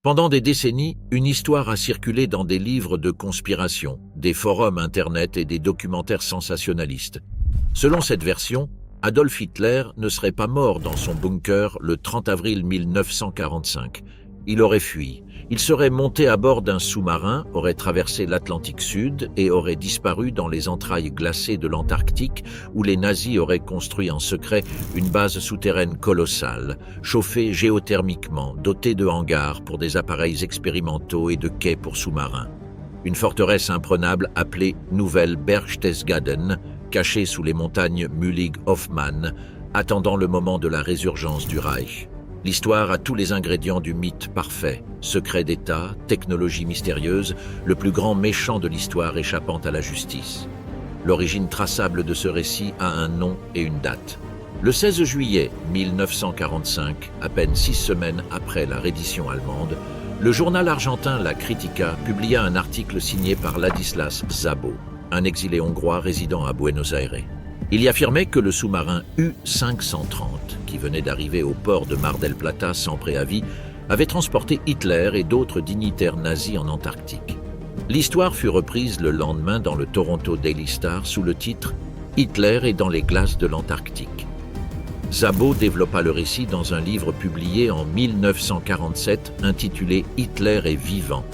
Pendant des décennies, une histoire a circulé dans des livres de conspiration, des forums Internet et des documentaires sensationnalistes. Selon cette version, Adolf Hitler ne serait pas mort dans son bunker le 30 avril 1945. Il aurait fui. Il serait monté à bord d'un sous-marin, aurait traversé l'Atlantique Sud et aurait disparu dans les entrailles glacées de l'Antarctique où les nazis auraient construit en secret une base souterraine colossale, chauffée géothermiquement, dotée de hangars pour des appareils expérimentaux et de quais pour sous-marins. Une forteresse imprenable appelée Nouvelle Berchtesgaden, cachée sous les montagnes Mühlig-Hoffmann, attendant le moment de la résurgence du Reich. L'histoire a tous les ingrédients du mythe parfait, secret d'État, technologie mystérieuse, le plus grand méchant de l'histoire échappant à la justice. L'origine traçable de ce récit a un nom et une date. Le 16 juillet 1945, à peine 6 semaines après la reddition allemande, le journal argentin La Crítica publia un article signé par Ladislas Szabó, un exilé hongrois résidant à Buenos Aires. Il y affirmait que le sous-marin U-530, qui venait d'arriver au port de Mar del Plata sans préavis, avait transporté Hitler et d'autres dignitaires nazis en Antarctique. L'histoire fut reprise le lendemain dans le Toronto Daily Star sous le titre « Hitler est dans les glaces de l'Antarctique ». Szabó développa le récit dans un livre publié en 1947 intitulé « Hitler est vivant »,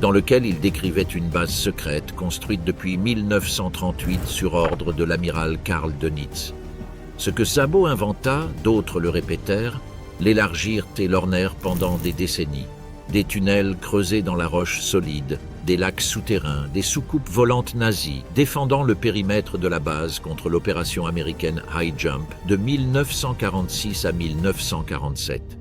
dans lequel il décrivait une base secrète construite depuis 1938 sur ordre de l'amiral Karl Dönitz. Ce que Szabó inventa, d'autres le répétèrent, l'élargirent et l'ornèrent pendant des décennies. Des tunnels creusés dans la roche solide, des lacs souterrains, des soucoupes volantes nazies, défendant le périmètre de la base contre l'opération américaine High Jump de 1946 à 1947.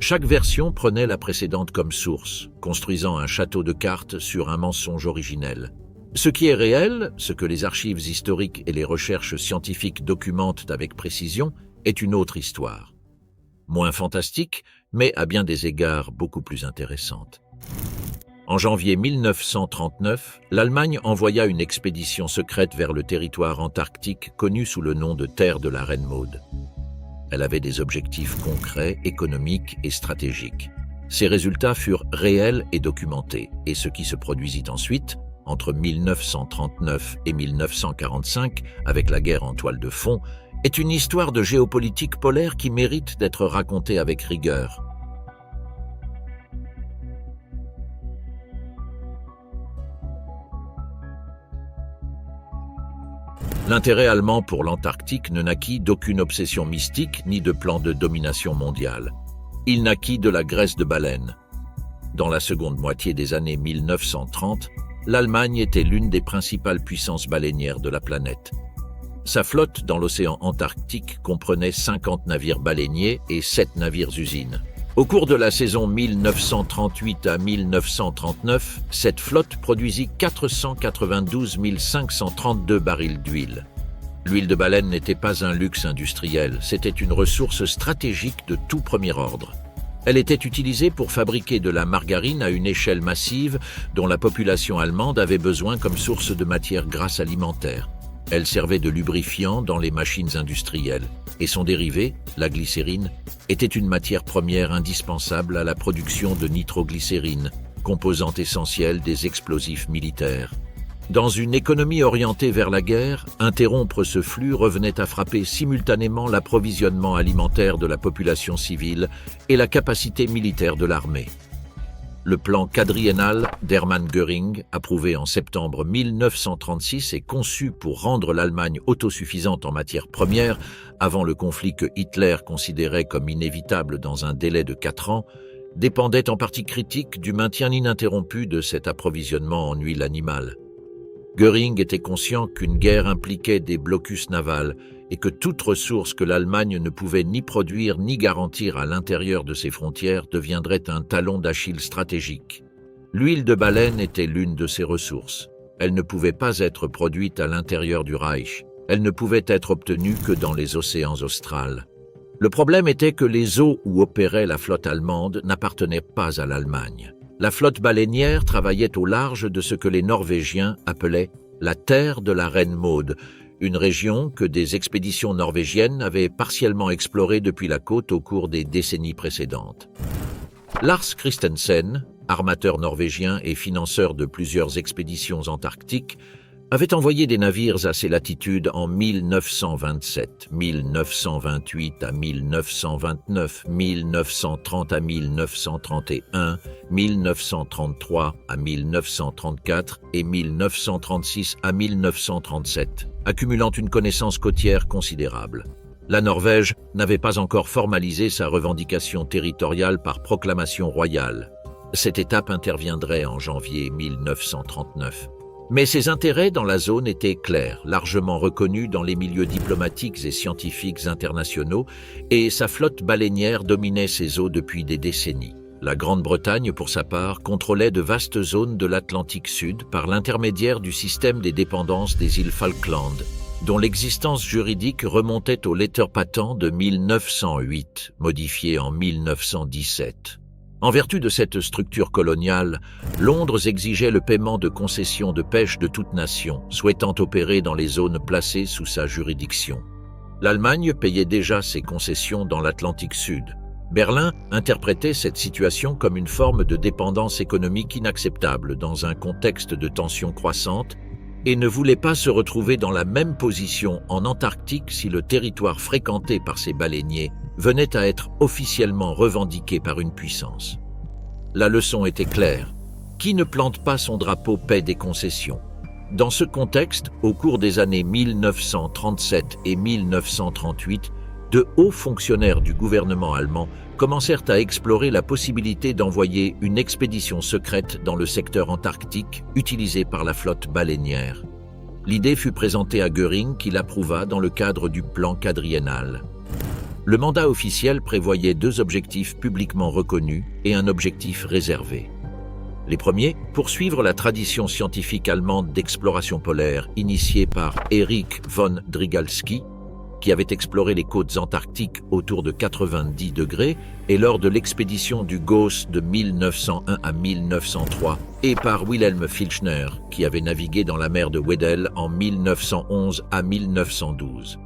Chaque version prenait la précédente comme source, construisant un château de cartes sur un mensonge originel. Ce qui est réel, ce que les archives historiques et les recherches scientifiques documentent avec précision, est une autre histoire. Moins fantastique, mais à bien des égards beaucoup plus intéressante. En janvier 1939, l'Allemagne envoya une expédition secrète vers le territoire antarctique connu sous le nom de Terre de la Reine Maude. Elle avait des objectifs concrets, économiques et stratégiques. Ces résultats furent réels et documentés, et ce qui se produisit ensuite, entre 1939 et 1945, avec la guerre en toile de fond, est une histoire de géopolitique polaire qui mérite d'être racontée avec rigueur. L'intérêt allemand pour l'Antarctique ne naquit d'aucune obsession mystique ni de plan de domination mondiale. Il naquit de la graisse de baleine. Dans la seconde moitié des années 1930, l'Allemagne était l'une des principales puissances baleinières de la planète. Sa flotte dans l'océan Antarctique comprenait 50 navires baleiniers et 7 navires-usines. Au cours de la saison 1938 à 1939, cette flotte produisit 492 532 barils d'huile. L'huile de baleine n'était pas un luxe industriel, c'était une ressource stratégique de tout premier ordre. Elle était utilisée pour fabriquer de la margarine à une échelle massive dont la population allemande avait besoin comme source de matières grasses alimentaires. Elle servait de lubrifiant dans les machines industrielles, et son dérivé, la glycérine, était une matière première indispensable à la production de nitroglycérine, composante essentielle des explosifs militaires. Dans une économie orientée vers la guerre, interrompre ce flux revenait à frapper simultanément l'approvisionnement alimentaire de la population civile et la capacité militaire de l'armée. Le plan quadriennal d'Hermann Göring, approuvé en septembre 1936 et conçu pour rendre l'Allemagne autosuffisante en matières premières avant le conflit que Hitler considérait comme inévitable dans un délai de 4 ans, dépendait en partie critique du maintien ininterrompu de cet approvisionnement en huile animale. Göring était conscient qu'une guerre impliquait des blocus navals et que toute ressource que l'Allemagne ne pouvait ni produire ni garantir à l'intérieur de ses frontières deviendrait un talon d'Achille stratégique. L'huile de baleine était l'une de ces ressources. Elle ne pouvait pas être produite à l'intérieur du Reich. Elle ne pouvait être obtenue que dans les océans australes. Le problème était que les eaux où opérait la flotte allemande n'appartenaient pas à l'Allemagne. La flotte baleinière travaillait au large de ce que les Norvégiens appelaient la Terre de la Reine Maude, une région que des expéditions norvégiennes avaient partiellement explorée depuis la côte au cours des décennies précédentes. Lars Christensen, armateur norvégien et financeur de plusieurs expéditions antarctiques, avait envoyé des navires à ces latitudes en 1927, 1928 à 1929, 1930 à 1931, 1933 à 1934 et 1936 à 1937, accumulant une connaissance côtière considérable. La Norvège n'avait pas encore formalisé sa revendication territoriale par proclamation royale. Cette étape interviendrait en janvier 1939. Mais ses intérêts dans la zone étaient clairs, largement reconnus dans les milieux diplomatiques et scientifiques internationaux, et sa flotte baleinière dominait ces eaux depuis des décennies. La Grande-Bretagne, pour sa part, contrôlait de vastes zones de l'Atlantique Sud par l'intermédiaire du système des dépendances des îles Falkland, dont l'existence juridique remontait au letter patent de 1908, modifié en 1917. En vertu de cette structure coloniale, Londres exigeait le paiement de concessions de pêche de toute nation, souhaitant opérer dans les zones placées sous sa juridiction. L'Allemagne payait déjà ses concessions dans l'Atlantique Sud. Berlin interprétait cette situation comme une forme de dépendance économique inacceptable dans un contexte de tensions croissantes et ne voulait pas se retrouver dans la même position en Antarctique si le territoire fréquenté par ces baleiniers venait à être officiellement revendiqué par une puissance. La leçon était claire. Qui ne plante pas son drapeau paie des concessions. Dans ce contexte, au cours des années 1937 et 1938, de hauts fonctionnaires du gouvernement allemand commencèrent à explorer la possibilité d'envoyer une expédition secrète dans le secteur antarctique utilisé par la flotte baleinière. L'idée fut présentée à Göring qui l'approuva dans le cadre du plan quadriennal. Le mandat officiel prévoyait 2 objectifs publiquement reconnus et un objectif réservé. Les premiers, poursuivre la tradition scientifique allemande d'exploration polaire initiée par Erich von Drygalski, qui avait exploré les côtes antarctiques autour de 90 degrés, et lors de l'expédition du Gauss de 1901 à 1903, et par Wilhelm Filchner, qui avait navigué dans la mer de Weddell en 1911 à 1912.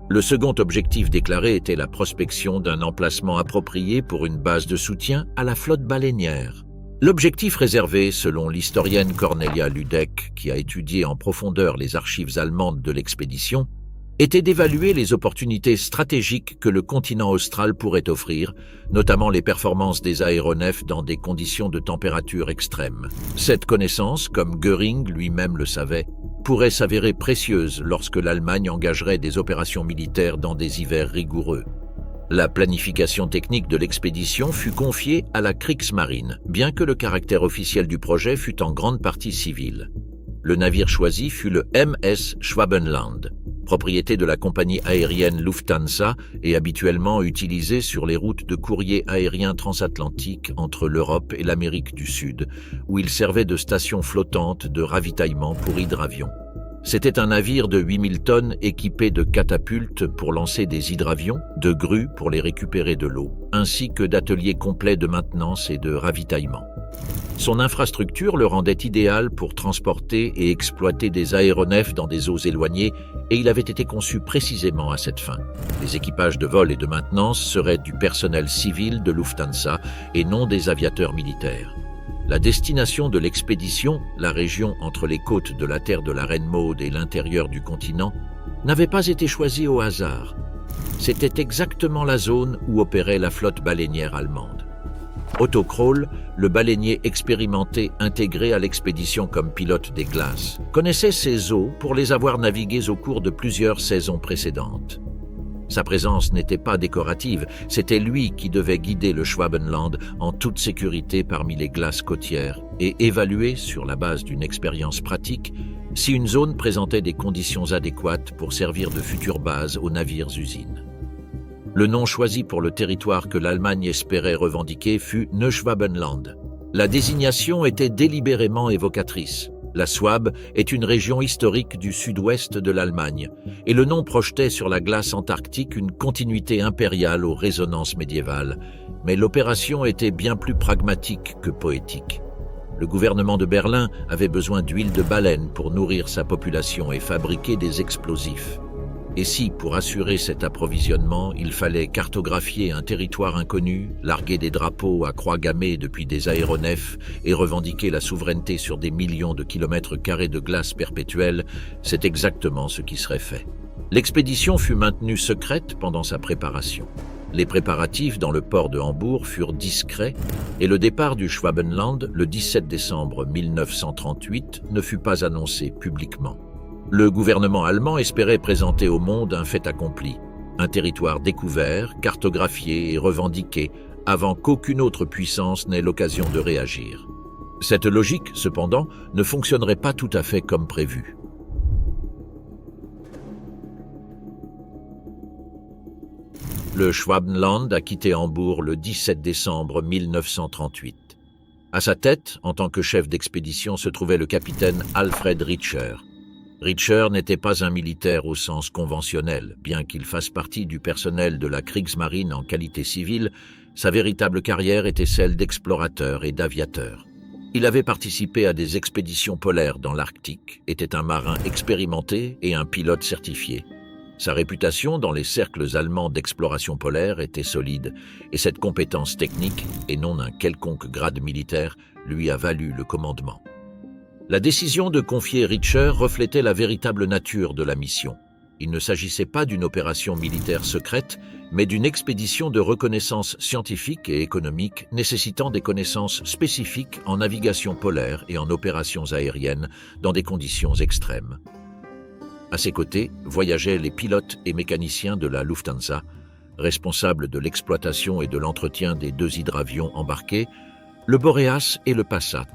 Le second objectif déclaré était la prospection d'un emplacement approprié pour une base de soutien à la flotte baleinière. L'objectif réservé, selon l'historienne Cornelia Ludek, qui a étudié en profondeur les archives allemandes de l'expédition, était d'évaluer les opportunités stratégiques que le continent austral pourrait offrir, notamment les performances des aéronefs dans des conditions de température extrêmes. Cette connaissance, comme Göring lui-même le savait, pourrait s'avérer précieuse lorsque l'Allemagne engagerait des opérations militaires dans des hivers rigoureux. La planification technique de l'expédition fut confiée à la Kriegsmarine, bien que le caractère officiel du projet fût en grande partie civil. Le navire choisi fut le MS Schwabenland, propriété de la compagnie aérienne Lufthansa et habituellement utilisé sur les routes de courrier aérien transatlantique entre l'Europe et l'Amérique du Sud, où il servait de station flottante de ravitaillement pour hydravions. C'était un navire de 8000 tonnes équipé de catapultes pour lancer des hydravions, de grues pour les récupérer de l'eau, ainsi que d'ateliers complets de maintenance et de ravitaillement. Son infrastructure le rendait idéal pour transporter et exploiter des aéronefs dans des eaux éloignées et il avait été conçu précisément à cette fin. Les équipages de vol et de maintenance seraient du personnel civil de Lufthansa et non des aviateurs militaires. La destination de l'expédition, la région entre les côtes de la terre de la Reine Maude et l'intérieur du continent, n'avait pas été choisie au hasard. C'était exactement la zone où opérait la flotte baleinière allemande. Otto Kroll, le baleinier expérimenté intégré à l'expédition comme pilote des glaces, connaissait ces eaux pour les avoir naviguées au cours de plusieurs saisons précédentes. Sa présence n'était pas décorative, c'était lui qui devait guider le Schwabenland en toute sécurité parmi les glaces côtières et évaluer, sur la base d'une expérience pratique, si une zone présentait des conditions adéquates pour servir de future base aux navires-usines. Le nom choisi pour le territoire que l'Allemagne espérait revendiquer fut Neuschwabenland. La désignation était délibérément évocatrice. La Swab est une région historique du sud-ouest de l'Allemagne, et le nom projetait sur la glace antarctique une continuité impériale aux résonances médiévales. Mais l'opération était bien plus pragmatique que poétique. Le gouvernement de Berlin avait besoin d'huile de baleine pour nourrir sa population et fabriquer des explosifs. Et si, pour assurer cet approvisionnement, il fallait cartographier un territoire inconnu, larguer des drapeaux à croix gammées depuis des aéronefs et revendiquer la souveraineté sur des millions de kilomètres carrés de glace perpétuelle, c'est exactement ce qui serait fait. L'expédition fut maintenue secrète pendant sa préparation. Les préparatifs dans le port de Hambourg furent discrets et le départ du Schwabenland le 17 décembre 1938 ne fut pas annoncé publiquement. Le gouvernement allemand espérait présenter au monde un fait accompli, un territoire découvert, cartographié et revendiqué avant qu'aucune autre puissance n'ait l'occasion de réagir. Cette logique, cependant, ne fonctionnerait pas tout à fait comme prévu. Le Schwabenland a quitté Hambourg le 17 décembre 1938. À sa tête, en tant que chef d'expédition, se trouvait le capitaine Alfred Ritscher. Ritscher n'était pas un militaire au sens conventionnel. Bien qu'il fasse partie du personnel de la Kriegsmarine en qualité civile, sa véritable carrière était celle d'explorateur et d'aviateur. Il avait participé à des expéditions polaires dans l'Arctique, était un marin expérimenté et un pilote certifié. Sa réputation dans les cercles allemands d'exploration polaire était solide, et cette compétence technique, et non un quelconque grade militaire, lui a valu le commandement. La décision de confier Ritscher reflétait la véritable nature de la mission. Il ne s'agissait pas d'une opération militaire secrète, mais d'une expédition de reconnaissance scientifique et économique nécessitant des connaissances spécifiques en navigation polaire et en opérations aériennes dans des conditions extrêmes. À ses côtés voyageaient les pilotes et mécaniciens de la Lufthansa, responsables de l'exploitation et de l'entretien des deux hydravions embarqués, le Boreas et le Passat.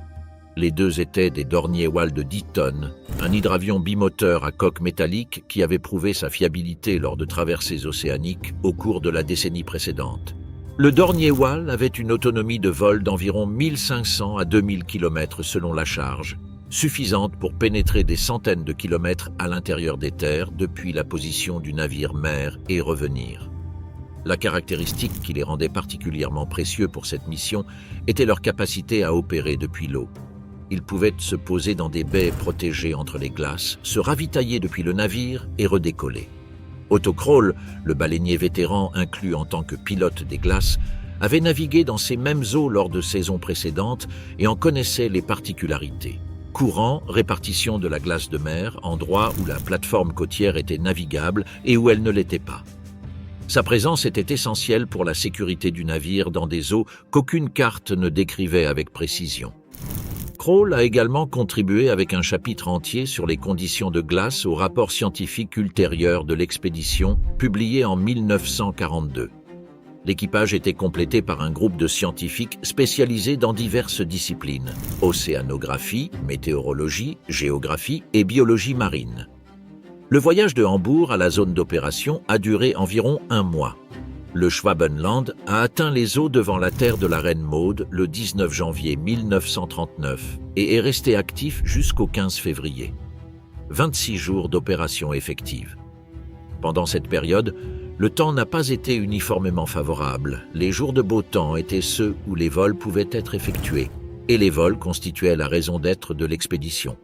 Les deux étaient des Dornier Wal de 10 tonnes, un hydravion bimoteur à coque métallique qui avait prouvé sa fiabilité lors de traversées océaniques au cours de la décennie précédente. Le Dornier Wal avait une autonomie de vol d'environ 1500 à 2000 km selon la charge, suffisante pour pénétrer des centaines de kilomètres à l'intérieur des terres depuis la position du navire-mère et revenir. La caractéristique qui les rendait particulièrement précieux pour cette mission était leur capacité à opérer depuis l'eau. Ils pouvaient se poser dans des baies protégées entre les glaces, se ravitailler depuis le navire et redécoller. Otto Kroll, le baleinier vétéran inclus en tant que pilote des glaces, avait navigué dans ces mêmes eaux lors de saisons précédentes et en connaissait les particularités. Courant, répartition de la glace de mer, endroits où la plateforme côtière était navigable et où elle ne l'était pas. Sa présence était essentielle pour la sécurité du navire dans des eaux qu'aucune carte ne décrivait avec précision. Kroll a également contribué avec un chapitre entier sur les conditions de glace au rapport scientifique ultérieur de l'expédition, publié en 1942. L'équipage était complété par un groupe de scientifiques spécialisés dans diverses disciplines: océanographie, météorologie, géographie et biologie marine. Le voyage de Hambourg à la zone d'opération a duré environ 1 mois. Le Schwabenland a atteint les eaux devant la terre de la Reine Maude le 19 janvier 1939 et est resté actif jusqu'au 15 février. 26 jours d'opération effective. Pendant cette période, le temps n'a pas été uniformément favorable. Les jours de beau temps étaient ceux où les vols pouvaient être effectués, et les vols constituaient la raison d'être de l'expédition.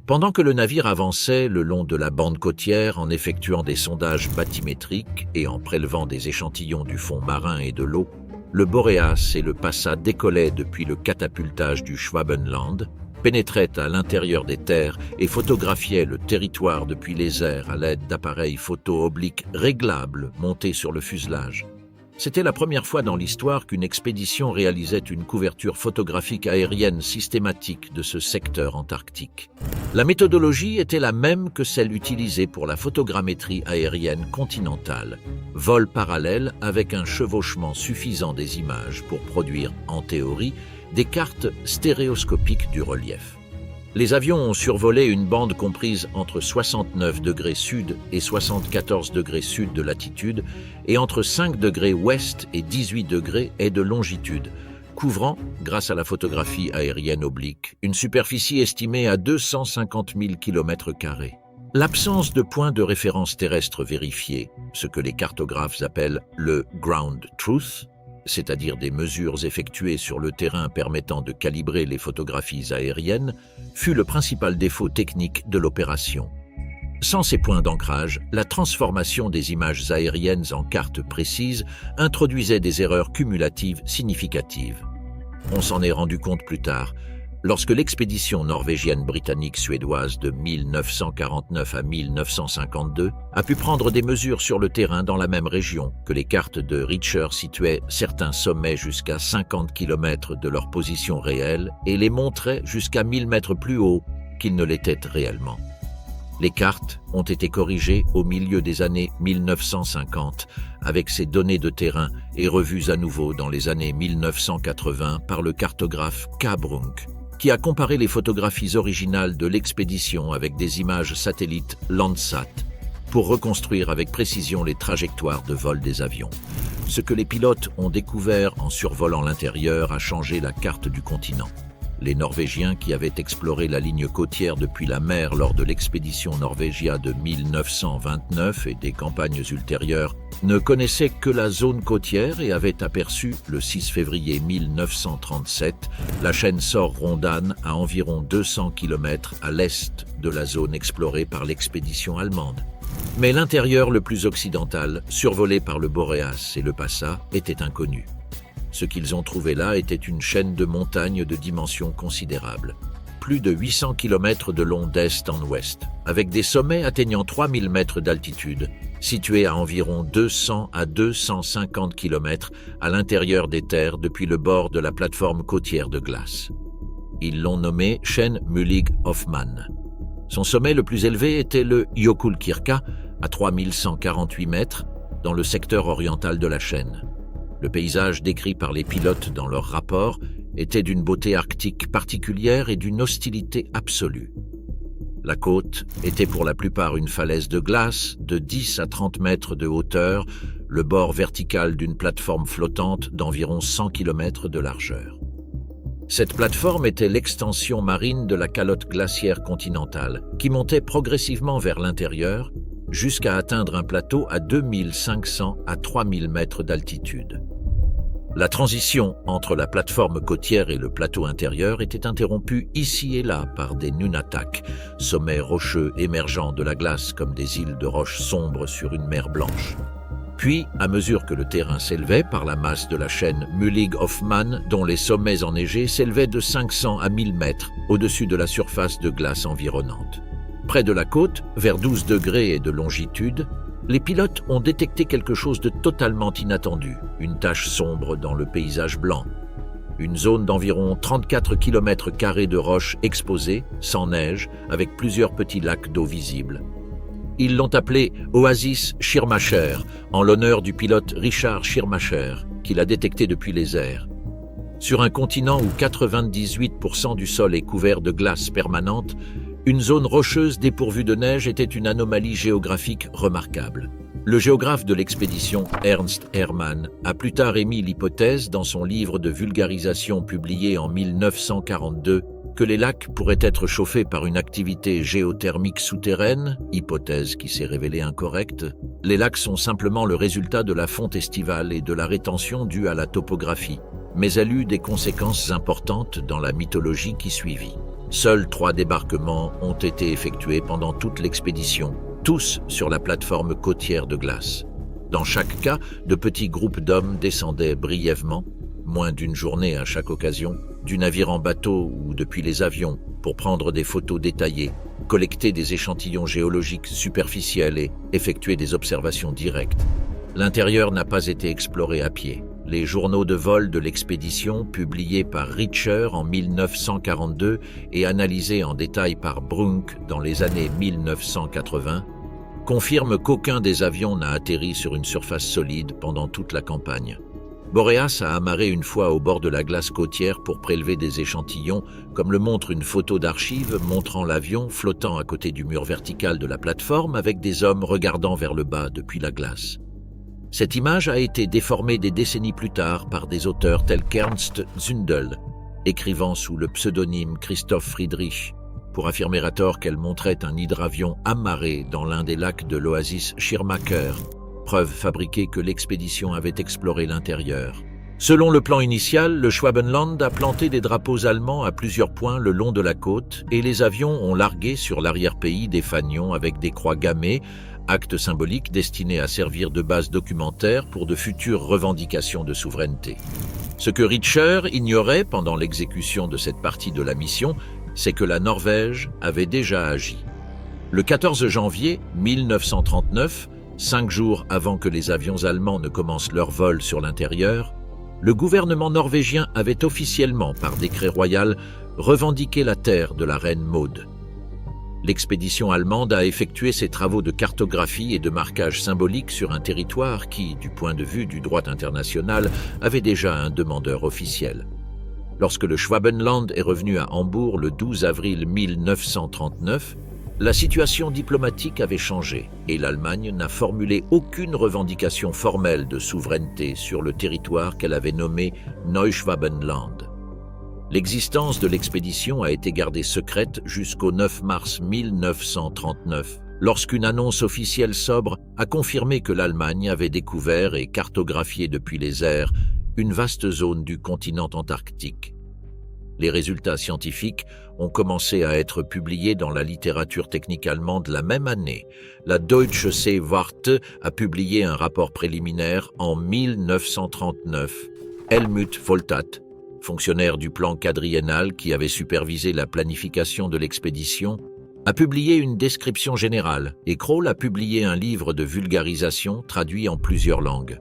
Pendant que le navire avançait le long de la bande côtière en effectuant des sondages bathymétriques et en prélevant des échantillons du fond marin et de l'eau, le Boreas et le Passat décollaient depuis le catapultage du Schwabenland, pénétraient à l'intérieur des terres et photographiaient le territoire depuis les airs à l'aide d'appareils photo obliques réglables montés sur le fuselage. C'était la première fois dans l'histoire qu'une expédition réalisait une couverture photographique aérienne systématique de ce secteur antarctique. La méthodologie était la même que celle utilisée pour la photogrammétrie aérienne continentale, vol parallèle avec un chevauchement suffisant des images pour produire, en théorie, des cartes stéréoscopiques du relief. Les avions ont survolé une bande comprise entre 69 degrés sud et 74 degrés sud de latitude et entre 5 degrés ouest et 18 degrés est de longitude, couvrant, grâce à la photographie aérienne oblique, une superficie estimée à 250 000 km². L'absence de points de référence terrestres vérifiés, ce que les cartographes appellent le « ground truth », c'est-à-dire des mesures effectuées sur le terrain permettant de calibrer les photographies aériennes, fut le principal défaut technique de l'opération. Sans ces points d'ancrage, la transformation des images aériennes en cartes précises introduisait des erreurs cumulatives significatives. On s'en est rendu compte plus tard, lorsque l'expédition norvégienne-britannique-suédoise de 1949 à 1952 a pu prendre des mesures sur le terrain dans la même région, que les cartes de Richter situaient certains sommets jusqu'à 50 km de leur position réelle et les montraient jusqu'à 1000 mètres plus haut qu'ils ne l'étaient réellement. Les cartes ont été corrigées au milieu des années 1950 avec ces données de terrain et revues à nouveau dans les années 1980 par le cartographe K. Brunk, qui a comparé les photographies originales de l'expédition avec des images satellites Landsat pour reconstruire avec précision les trajectoires de vol des avions. Ce que les pilotes ont découvert en survolant l'intérieur a changé la carte du continent. Les Norvégiens, qui avaient exploré la ligne côtière depuis la mer lors de l'expédition Norvégia de 1929 et des campagnes ultérieures, ne connaissaient que la zone côtière et avaient aperçu, le 6 février 1937, la chaîne Sør-Rondane à environ 200 km à l'est de la zone explorée par l'expédition allemande. Mais l'intérieur le plus occidental, survolé par le Boréas et le Passa, était inconnu. Ce qu'ils ont trouvé là était une chaîne de montagnes de dimensions considérables. Plus de 800 km de long d'est en ouest, avec des sommets atteignant 3000 mètres d'altitude, situés à environ 200 à 250 km à l'intérieur des terres depuis le bord de la plateforme côtière de glace. Ils l'ont nommé chaîne Mullig-Hoffmann. Son sommet le plus élevé était le Jökulkirkja, à 3148 mètres, dans le secteur oriental de la chaîne. Le paysage décrit par les pilotes dans leur rapport était d'une beauté arctique particulière et d'une hostilité absolue. La côte était pour la plupart une falaise de glace de 10 à 30 mètres de hauteur, le bord vertical d'une plateforme flottante d'environ 100 km de largeur. Cette plateforme était l'extension marine de la calotte glaciaire continentale, qui montait progressivement vers l'intérieur jusqu'à atteindre un plateau à 2500 à 3000 mètres d'altitude. La transition entre la plateforme côtière et le plateau intérieur était interrompue ici et là par des nunataks, sommets rocheux émergeant de la glace comme des îles de roches sombres sur une mer blanche. Puis, à mesure que le terrain s'élevait par la masse de la chaîne Mullig-Hoffmann, dont les sommets enneigés s'élevaient de 500 à 1000 mètres au-dessus de la surface de glace environnante. Près de la côte, vers 12 degrés et de longitude, les pilotes ont détecté quelque chose de totalement inattendu, une tache sombre dans le paysage blanc. Une zone d'environ 34 km² de roches exposées, sans neige, avec plusieurs petits lacs d'eau visibles. Ils l'ont appelé Oasis Schirmacher, en l'honneur du pilote Richard Schirmacher, qui l'a détecté depuis les airs. Sur un continent où 98% du sol est couvert de glace permanente, une zone rocheuse dépourvue de neige était une anomalie géographique remarquable. Le géographe de l'expédition, Ernst Hermann, a plus tard émis l'hypothèse dans son livre de vulgarisation publié en 1942 que les lacs pourraient être chauffés par une activité géothermique souterraine, hypothèse qui s'est révélée incorrecte. Les lacs sont simplement le résultat de la fonte estivale et de la rétention due à la topographie, mais elle eut des conséquences importantes dans la mythologie qui suivit. Seuls 3 débarquements ont été effectués pendant toute l'expédition, tous sur la plateforme côtière de glace. Dans chaque cas, de petits groupes d'hommes descendaient brièvement, moins d'une journée à chaque occasion, du navire en bateau ou depuis les avions pour prendre des photos détaillées, collecter des échantillons géologiques superficiels et effectuer des observations directes. L'intérieur n'a pas été exploré à pied. Les journaux de vol de l'expédition, publiés par Richter en 1942 et analysés en détail par Brunk dans les années 1980, confirment qu'aucun des avions n'a atterri sur une surface solide pendant toute la campagne. Boréas a amarré une fois au bord de la glace côtière pour prélever des échantillons, comme le montre une photo d'archive montrant l'avion flottant à côté du mur vertical de la plateforme avec des hommes regardant vers le bas depuis la glace. Cette image a été déformée des décennies plus tard par des auteurs tels qu'Ernst Zündel, écrivant sous le pseudonyme Christoph Friedrich, pour affirmer à tort qu'elle montrait un hydravion amarré dans l'un des lacs de l'oasis Schirmacher, preuve fabriquée que l'expédition avait exploré l'intérieur. Selon le plan initial, le Schwabenland a planté des drapeaux allemands à plusieurs points le long de la côte et les avions ont largué sur l'arrière-pays des fanions avec des croix gammées, acte symbolique destiné à servir de base documentaire pour de futures revendications de souveraineté. Ce que Richer ignorait pendant l'exécution de cette partie de la mission, c'est que la Norvège avait déjà agi. Le 14 janvier 1939, 5 jours avant que les avions allemands ne commencent leur vol sur l'intérieur, le gouvernement norvégien avait officiellement, par décret royal, revendiqué la terre de la reine Maud. L'expédition allemande a effectué ses travaux de cartographie et de marquage symbolique sur un territoire qui, du point de vue du droit international, avait déjà un demandeur officiel. Lorsque le Schwabenland est revenu à Hambourg le 12 avril 1939, la situation diplomatique avait changé et l'Allemagne n'a formulé aucune revendication formelle de souveraineté sur le territoire qu'elle avait nommé Neuschwabenland. L'existence de l'expédition a été gardée secrète jusqu'au 9 mars 1939, lorsqu'une annonce officielle sobre a confirmé que l'Allemagne avait découvert et cartographié depuis les airs une vaste zone du continent antarctique. Les résultats scientifiques ont commencé à être publiés dans la littérature technique allemande la même année. La Deutsche Seewarte a publié un rapport préliminaire en 1939. Helmut Foltat, fonctionnaire du plan quadriennal qui avait supervisé la planification de l'expédition, a publié une description générale et Kroll a publié un livre de vulgarisation traduit en plusieurs langues.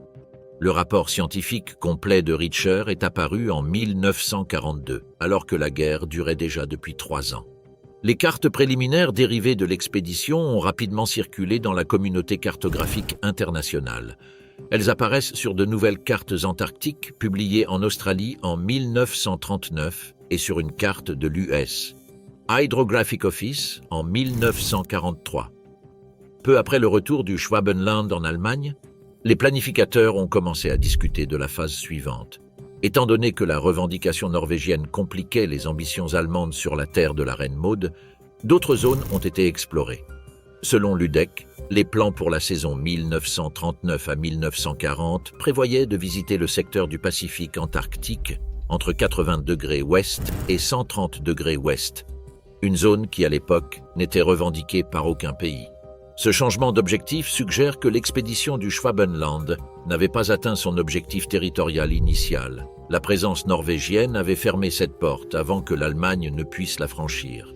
Le rapport scientifique complet de Richer est apparu en 1942, alors que la guerre durait déjà depuis 3 ans. Les cartes préliminaires dérivées de l'expédition ont rapidement circulé dans la communauté cartographique internationale. Elles apparaissent sur de nouvelles cartes antarctiques publiées en Australie en 1939 et sur une carte de l'US Hydrographic Office en 1943. Peu après le retour du Schwabenland en Allemagne, les planificateurs ont commencé à discuter de la phase suivante. Étant donné que la revendication norvégienne compliquait les ambitions allemandes sur la terre de la reine Maud, d'autres zones ont été explorées. Selon l'UDEC, les plans pour la saison 1939 à 1940 prévoyaient de visiter le secteur du Pacifique antarctique entre 80 degrés ouest et 130 degrés ouest, une zone qui à l'époque n'était revendiquée par aucun pays. Ce changement d'objectif suggère que l'expédition du Schwabenland n'avait pas atteint son objectif territorial initial. La présence norvégienne avait fermé cette porte avant que l'Allemagne ne puisse la franchir.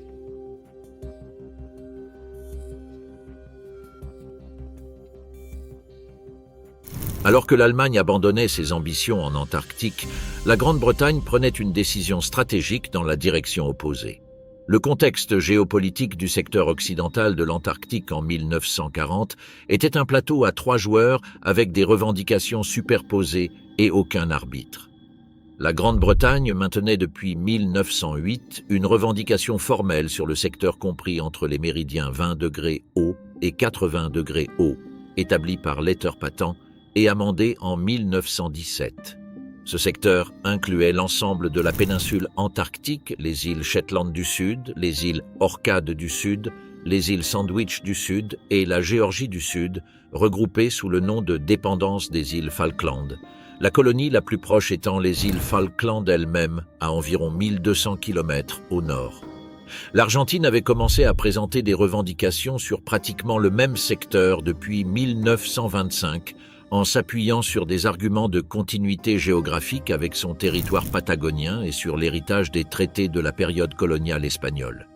Alors que l'Allemagne abandonnait ses ambitions en Antarctique, la Grande-Bretagne prenait une décision stratégique dans la direction opposée. Le contexte géopolitique du secteur occidental de l'Antarctique en 1940 était un plateau à 3 joueurs avec des revendications superposées et aucun arbitre. La Grande-Bretagne maintenait depuis 1908 une revendication formelle sur le secteur compris entre les méridiens 20 degrés haut et 80 degrés haut, établi par lettre patent et amendé en 1917. Ce secteur incluait l'ensemble de la péninsule antarctique, les îles Shetland du Sud, les îles Orcades du Sud, les îles Sandwich du Sud et la Géorgie du Sud, regroupées sous le nom de dépendance des îles Falkland. La colonie la plus proche étant les îles Falkland elles-mêmes, à environ 1200 km au nord. L'Argentine avait commencé à présenter des revendications sur pratiquement le même secteur depuis 1925, en s'appuyant sur des arguments de continuité géographique avec son territoire patagonien et sur l'héritage des traités de la période coloniale espagnole.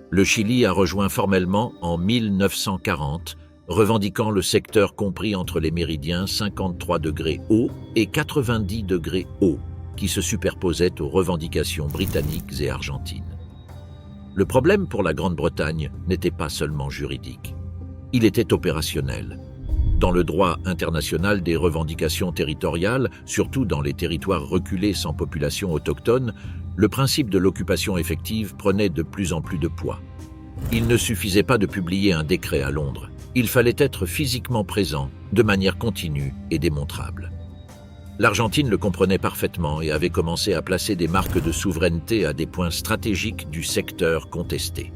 Le Chili a rejoint formellement en 1940, revendiquant le secteur compris entre les méridiens 53 degrés haut et 90 degrés haut, qui se superposaient aux revendications britanniques et argentines. Le problème pour la Grande-Bretagne n'était pas seulement juridique, il était opérationnel. Dans le droit international des revendications territoriales, surtout dans les territoires reculés sans population autochtone, le principe de l'occupation effective prenait de plus en plus de poids. Il ne suffisait pas de publier un décret à Londres, il fallait être physiquement présent, de manière continue et démontrable. L'Argentine le comprenait parfaitement et avait commencé à placer des marques de souveraineté à des points stratégiques du secteur contesté.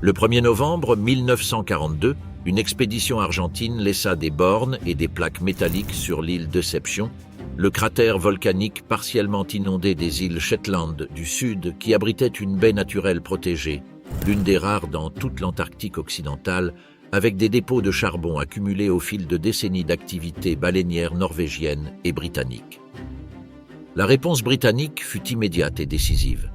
Le 1er novembre 1942, une expédition argentine laissa des bornes et des plaques métalliques sur l'île Deception, le cratère volcanique partiellement inondé des îles Shetland du Sud qui abritait une baie naturelle protégée, l'une des rares dans toute l'Antarctique occidentale, avec des dépôts de charbon accumulés au fil de décennies d'activités baleinières norvégiennes et britanniques. La réponse britannique fut immédiate et décisive.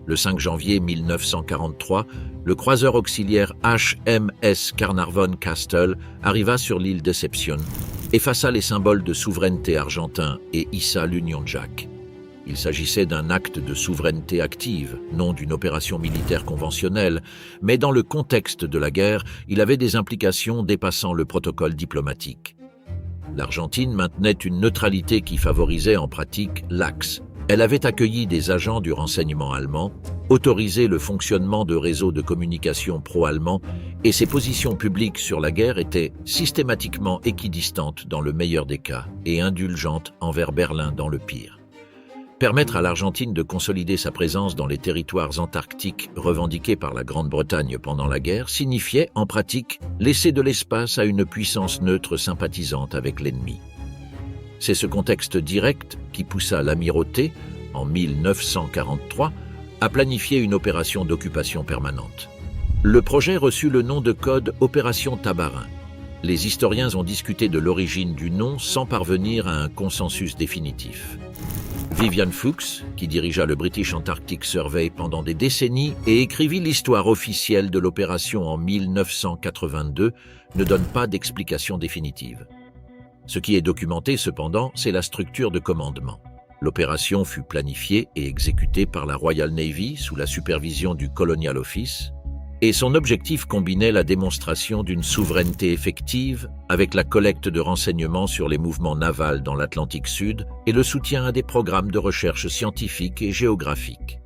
Le 5 janvier 1943, le croiseur auxiliaire HMS Carnarvon Castle arriva sur l'île Deception, effaça les symboles de souveraineté argentin et hissa l'Union Jack. Il s'agissait d'un acte de souveraineté active, non d'une opération militaire conventionnelle, mais dans le contexte de la guerre, il avait des implications dépassant le protocole diplomatique. L'Argentine maintenait une neutralité qui favorisait en pratique l'Axe. Elle avait accueilli des agents du renseignement allemand, autorisé le fonctionnement de réseaux de communication pro-allemands et ses positions publiques sur la guerre étaient systématiquement équidistantes dans le meilleur des cas et indulgentes envers Berlin dans le pire. Permettre à l'Argentine de consolider sa présence dans les territoires antarctiques revendiqués par la Grande-Bretagne pendant la guerre signifiait, en pratique, laisser de l'espace à une puissance neutre sympathisante avec l'ennemi. C'est ce contexte direct qui poussa l'Amirauté, en 1943, à planifier une opération d'occupation permanente. Le projet reçut le nom de code Opération Tabarin. Les historiens ont discuté de l'origine du nom sans parvenir à un consensus définitif. Vivian Fuchs, qui dirigea le British Antarctic Survey pendant des décennies et écrivit l'histoire officielle de l'opération en 1982, ne donne pas d'explication définitive. Ce qui est documenté cependant, c'est la structure de commandement. L'opération fut planifiée et exécutée par la Royal Navy sous la supervision du Colonial Office, et son objectif combinait la démonstration d'une souveraineté effective avec la collecte de renseignements sur les mouvements navals dans l'Atlantique Sud et le soutien à des programmes de recherche scientifique et géographique.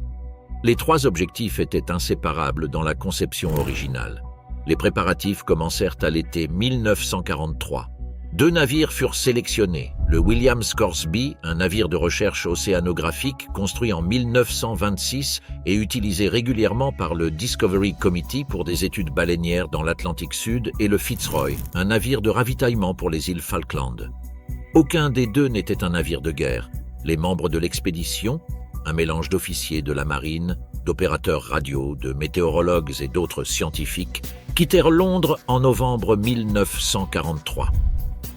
Les trois objectifs étaient inséparables dans la conception originale. Les préparatifs commencèrent à l'été 1943. 2 navires furent sélectionnés, le William Scoresby, un navire de recherche océanographique construit en 1926 et utilisé régulièrement par le Discovery Committee pour des études baleinières dans l'Atlantique Sud, et le Fitzroy, un navire de ravitaillement pour les îles Falkland. Aucun des deux n'était un navire de guerre. Les membres de l'expédition, un mélange d'officiers de la marine, d'opérateurs radio, de météorologues et d'autres scientifiques, quittèrent Londres en novembre 1943.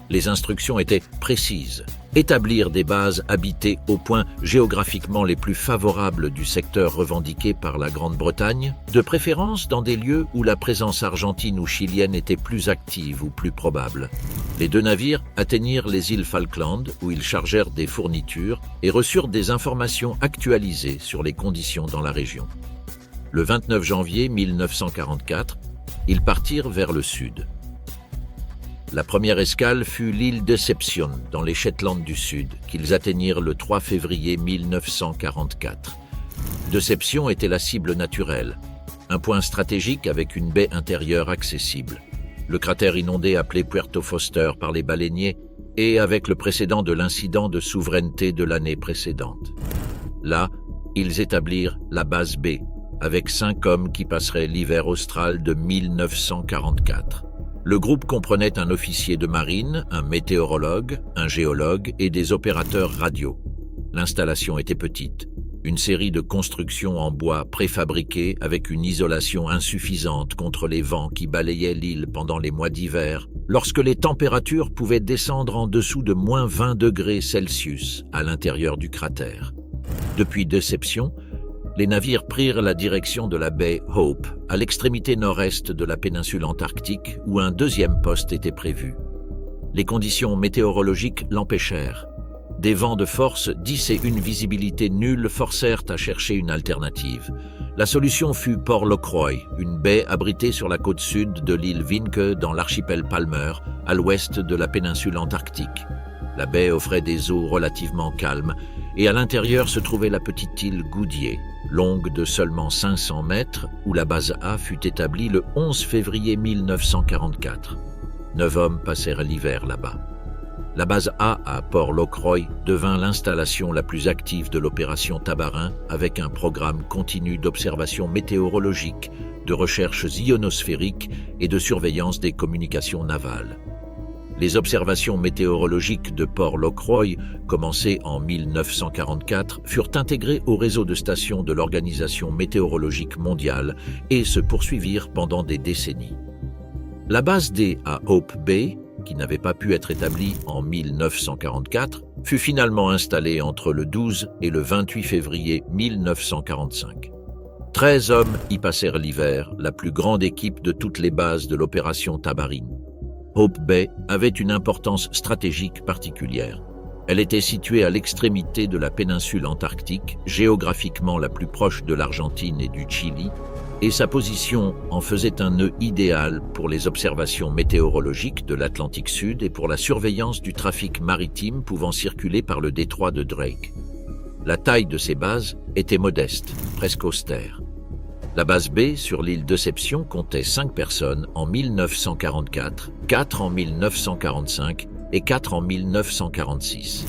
Les instructions étaient précises. Établir des bases habitées aux points géographiquement les plus favorables du secteur revendiqué par la Grande-Bretagne, de préférence dans des lieux où la présence argentine ou chilienne était plus active ou plus probable. Les 2 navires atteignirent les îles Falkland où ils chargèrent des fournitures et reçurent des informations actualisées sur les conditions dans la région. Le 29 janvier 1944, ils partirent vers le sud. La première escale fut l'île Deception, dans les Shetland du Sud, qu'ils atteignirent le 3 février 1944. Deception était la cible naturelle, un point stratégique avec une baie intérieure accessible. Le cratère inondé appelé Puerto Foster par les baleiniers et avec le précédent de l'incident de souveraineté de l'année précédente. Là, ils établirent la base B, avec 5 hommes qui passeraient l'hiver austral de 1944. Le groupe comprenait un officier de marine, un météorologue, un géologue et des opérateurs radio. L'installation était petite, une série de constructions en bois préfabriquées avec une isolation insuffisante contre les vents qui balayaient l'île pendant les mois d'hiver, lorsque les températures pouvaient descendre en dessous de moins 20 degrés Celsius à l'intérieur du cratère. Depuis Deception, les navires prirent la direction de la baie Hope, à l'extrémité nord-est de la péninsule antarctique, où un 2e poste était prévu. Les conditions météorologiques l'empêchèrent. Des vents de force 10 et une visibilité nulle forcèrent à chercher une alternative. La solution fut Port Lockroy, une baie abritée sur la côte sud de l'île Vinke dans l'archipel Palmer, à l'ouest de la péninsule antarctique. La baie offrait des eaux relativement calmes, et à l'intérieur se trouvait la petite île Goudier, longue de seulement 500 mètres, où la base A fut établie le 11 février 1944. 9 hommes passèrent l'hiver là-bas. La base A à Port Lockroy devint l'installation la plus active de l'opération Tabarin, avec un programme continu d'observation météorologique, de recherches ionosphériques et de surveillance des communications navales. Les observations météorologiques de Port-Locroy, commencées en 1944, furent intégrées au réseau de stations de l'Organisation météorologique mondiale et se poursuivirent pendant des décennies. La base D à Hope Bay, qui n'avait pas pu être établie en 1944, fut finalement installée entre le 12 et le 28 février 1945. 13 hommes y passèrent l'hiver, la plus grande équipe de toutes les bases de l'opération Tabarin. Hope Bay avait une importance stratégique particulière. Elle était située à l'extrémité de la péninsule antarctique, géographiquement la plus proche de l'Argentine et du Chili, et sa position en faisait un nœud idéal pour les observations météorologiques de l'Atlantique Sud et pour la surveillance du trafic maritime pouvant circuler par le détroit de Drake. La taille de ces bases était modeste, presque austère. La base B sur l'île Deception comptait 5 personnes en 1944, 4 en 1945 et 4 en 1946.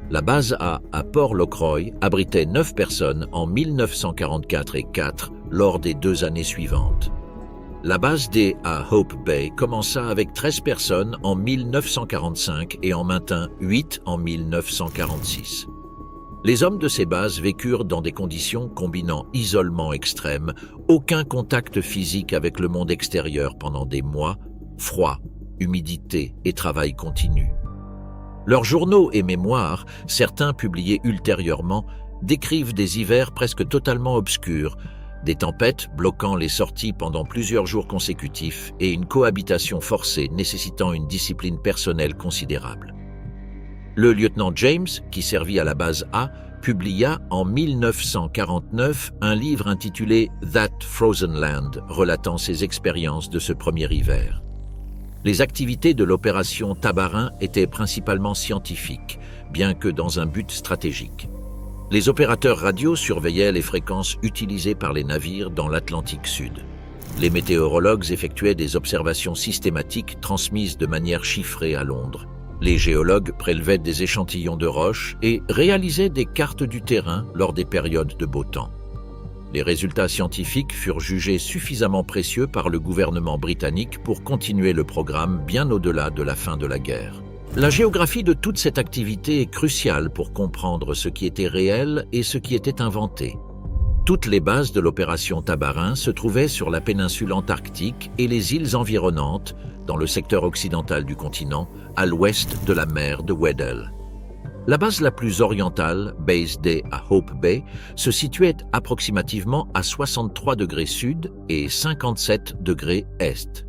La base A à Port-Locroy abritait 9 personnes en 1944 et 4 lors des 2 années suivantes. La base D à Hope Bay commença avec 13 personnes en 1945 et en maintint 8 en 1946. Les hommes de ces bases vécurent dans des conditions combinant isolement extrême, aucun contact physique avec le monde extérieur pendant des mois, froid, humidité et travail continu. Leurs journaux et mémoires, certains publiés ultérieurement, décrivent des hivers presque totalement obscurs, des tempêtes bloquant les sorties pendant plusieurs jours consécutifs et une cohabitation forcée nécessitant une discipline personnelle considérable. Le lieutenant James, qui servit à la base A, publia en 1949 un livre intitulé « That Frozen Land » relatant ses expériences de ce premier hiver. Les activités de l'opération Tabarin étaient principalement scientifiques, bien que dans un but stratégique. Les opérateurs radio surveillaient les fréquences utilisées par les navires dans l'Atlantique Sud. Les météorologues effectuaient des observations systématiques transmises de manière chiffrée à Londres. Les géologues prélevaient des échantillons de roches et réalisaient des cartes du terrain lors des périodes de beau temps. Les résultats scientifiques furent jugés suffisamment précieux par le gouvernement britannique pour continuer le programme bien au-delà de la fin de la guerre. La géographie de toute cette activité est cruciale pour comprendre ce qui était réel et ce qui était inventé. Toutes les bases de l'opération Tabarin se trouvaient sur la péninsule antarctique et les îles environnantes, dans le secteur occidental du continent, à l'ouest de la mer de Weddell. La base la plus orientale, Base D à Hope Bay, se situait approximativement à 63 degrés sud et 57 degrés est.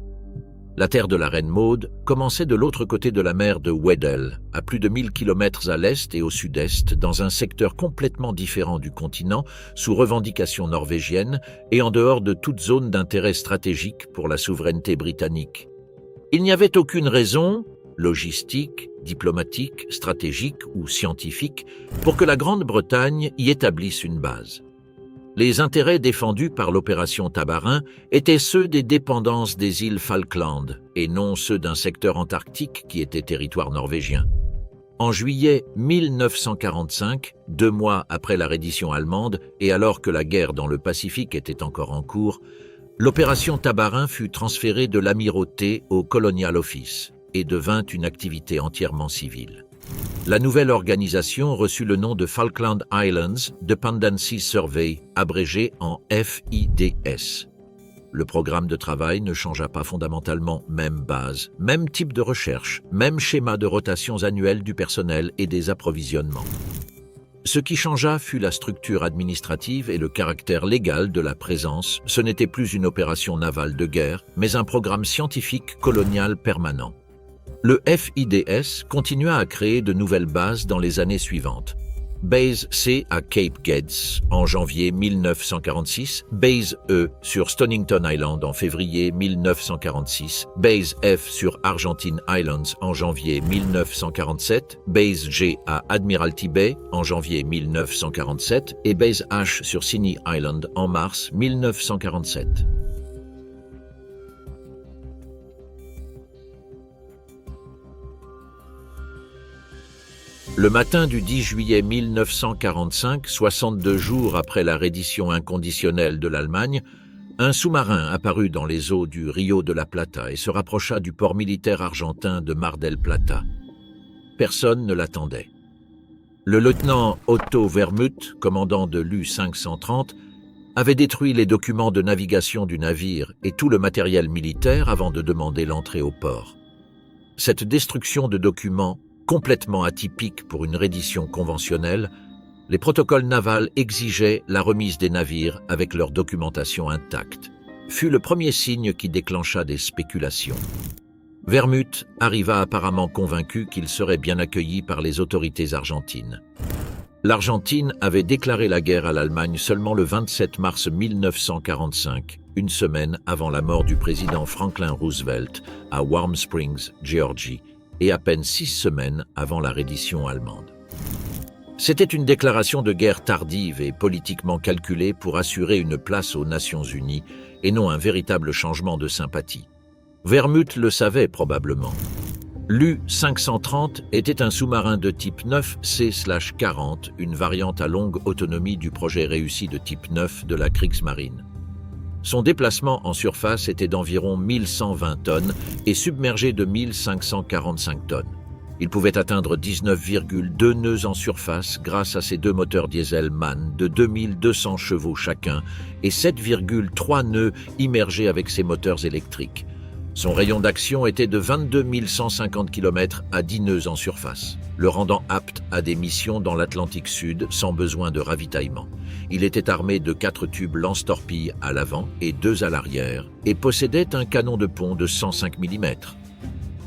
La terre de la Reine Maude commençait de l'autre côté de la mer de Weddell, à plus de 1000 km à l'est et au sud-est, dans un secteur complètement différent du continent, sous revendication norvégienne et en dehors de toute zone d'intérêt stratégique pour la souveraineté britannique. Il n'y avait aucune raison, logistique, diplomatique, stratégique ou scientifique, pour que la Grande-Bretagne y établisse une base. Les intérêts défendus par l'opération Tabarin étaient ceux des dépendances des îles Falkland et non ceux d'un secteur antarctique qui était territoire norvégien. En juillet 1945, 2 mois après la reddition allemande et alors que la guerre dans le Pacifique était encore en cours, l'opération Tabarin fut transférée de l'Amirauté au Colonial Office et devint une activité entièrement civile. La nouvelle organisation reçut le nom de Falkland Islands Dependency Survey, abrégé en FIDS. Le programme de travail ne changea pas fondamentalement, même base, même type de recherche, même schéma de rotations annuelles du personnel et des approvisionnements. Ce qui changea fut la structure administrative et le caractère légal de la présence. Ce n'était plus une opération navale de guerre, mais un programme scientifique colonial permanent. Le FIDS continua à créer de nouvelles bases dans les années suivantes. Base C à Cape Geddes en janvier 1946, Base E sur Stonington Island en février 1946, Base F sur Argentine Islands en janvier 1947, Base G à Admiralty Bay en janvier 1947 et Base H sur Sydney Island en mars 1947. Le matin du 10 juillet 1945, 62 jours après la reddition inconditionnelle de l'Allemagne, Un sous-marin apparut dans les eaux du Rio de la Plata et se rapprocha du port militaire argentin de Mar del Plata. Personne ne l'attendait. Le lieutenant Otto Wermuth, commandant de l'U-530, avait détruit les documents de navigation du navire et tout le matériel militaire avant de demander l'entrée au port. Cette destruction de documents, complètement atypique pour une reddition conventionnelle, les protocoles navals exigeaient la remise des navires avec leur documentation intacte, fut le premier signe qui déclencha des spéculations. Wermuth arriva apparemment convaincu qu'il serait bien accueilli par les autorités argentines. L'Argentine avait déclaré la guerre à l'Allemagne seulement le 27 mars 1945, une semaine avant la mort du président Franklin Roosevelt à Warm Springs, Géorgie, et à peine 6 semaines avant la reddition allemande. C'était une déclaration de guerre tardive et politiquement calculée pour assurer une place aux Nations Unies et non un véritable changement de sympathie. Wermuth le savait probablement. L'U-530 était un sous-marin de type 9C/40, une variante à longue autonomie du projet réussi de type 9 de la Kriegsmarine. Son déplacement en surface était d'environ 1120 tonnes et submergé de 1545 tonnes. Il pouvait atteindre 19,2 nœuds en surface grâce à ses 2 moteurs diesel MAN de 2200 chevaux chacun et 7,3 nœuds immergés avec ses moteurs électriques. Son rayon d'action était de 22 150 km à 10 nœuds en surface, le rendant apte à des missions dans l'Atlantique Sud sans besoin de ravitaillement. Il était armé de 4 tubes lance-torpilles à l'avant et 2 à l'arrière et possédait un canon de pont de 105 mm.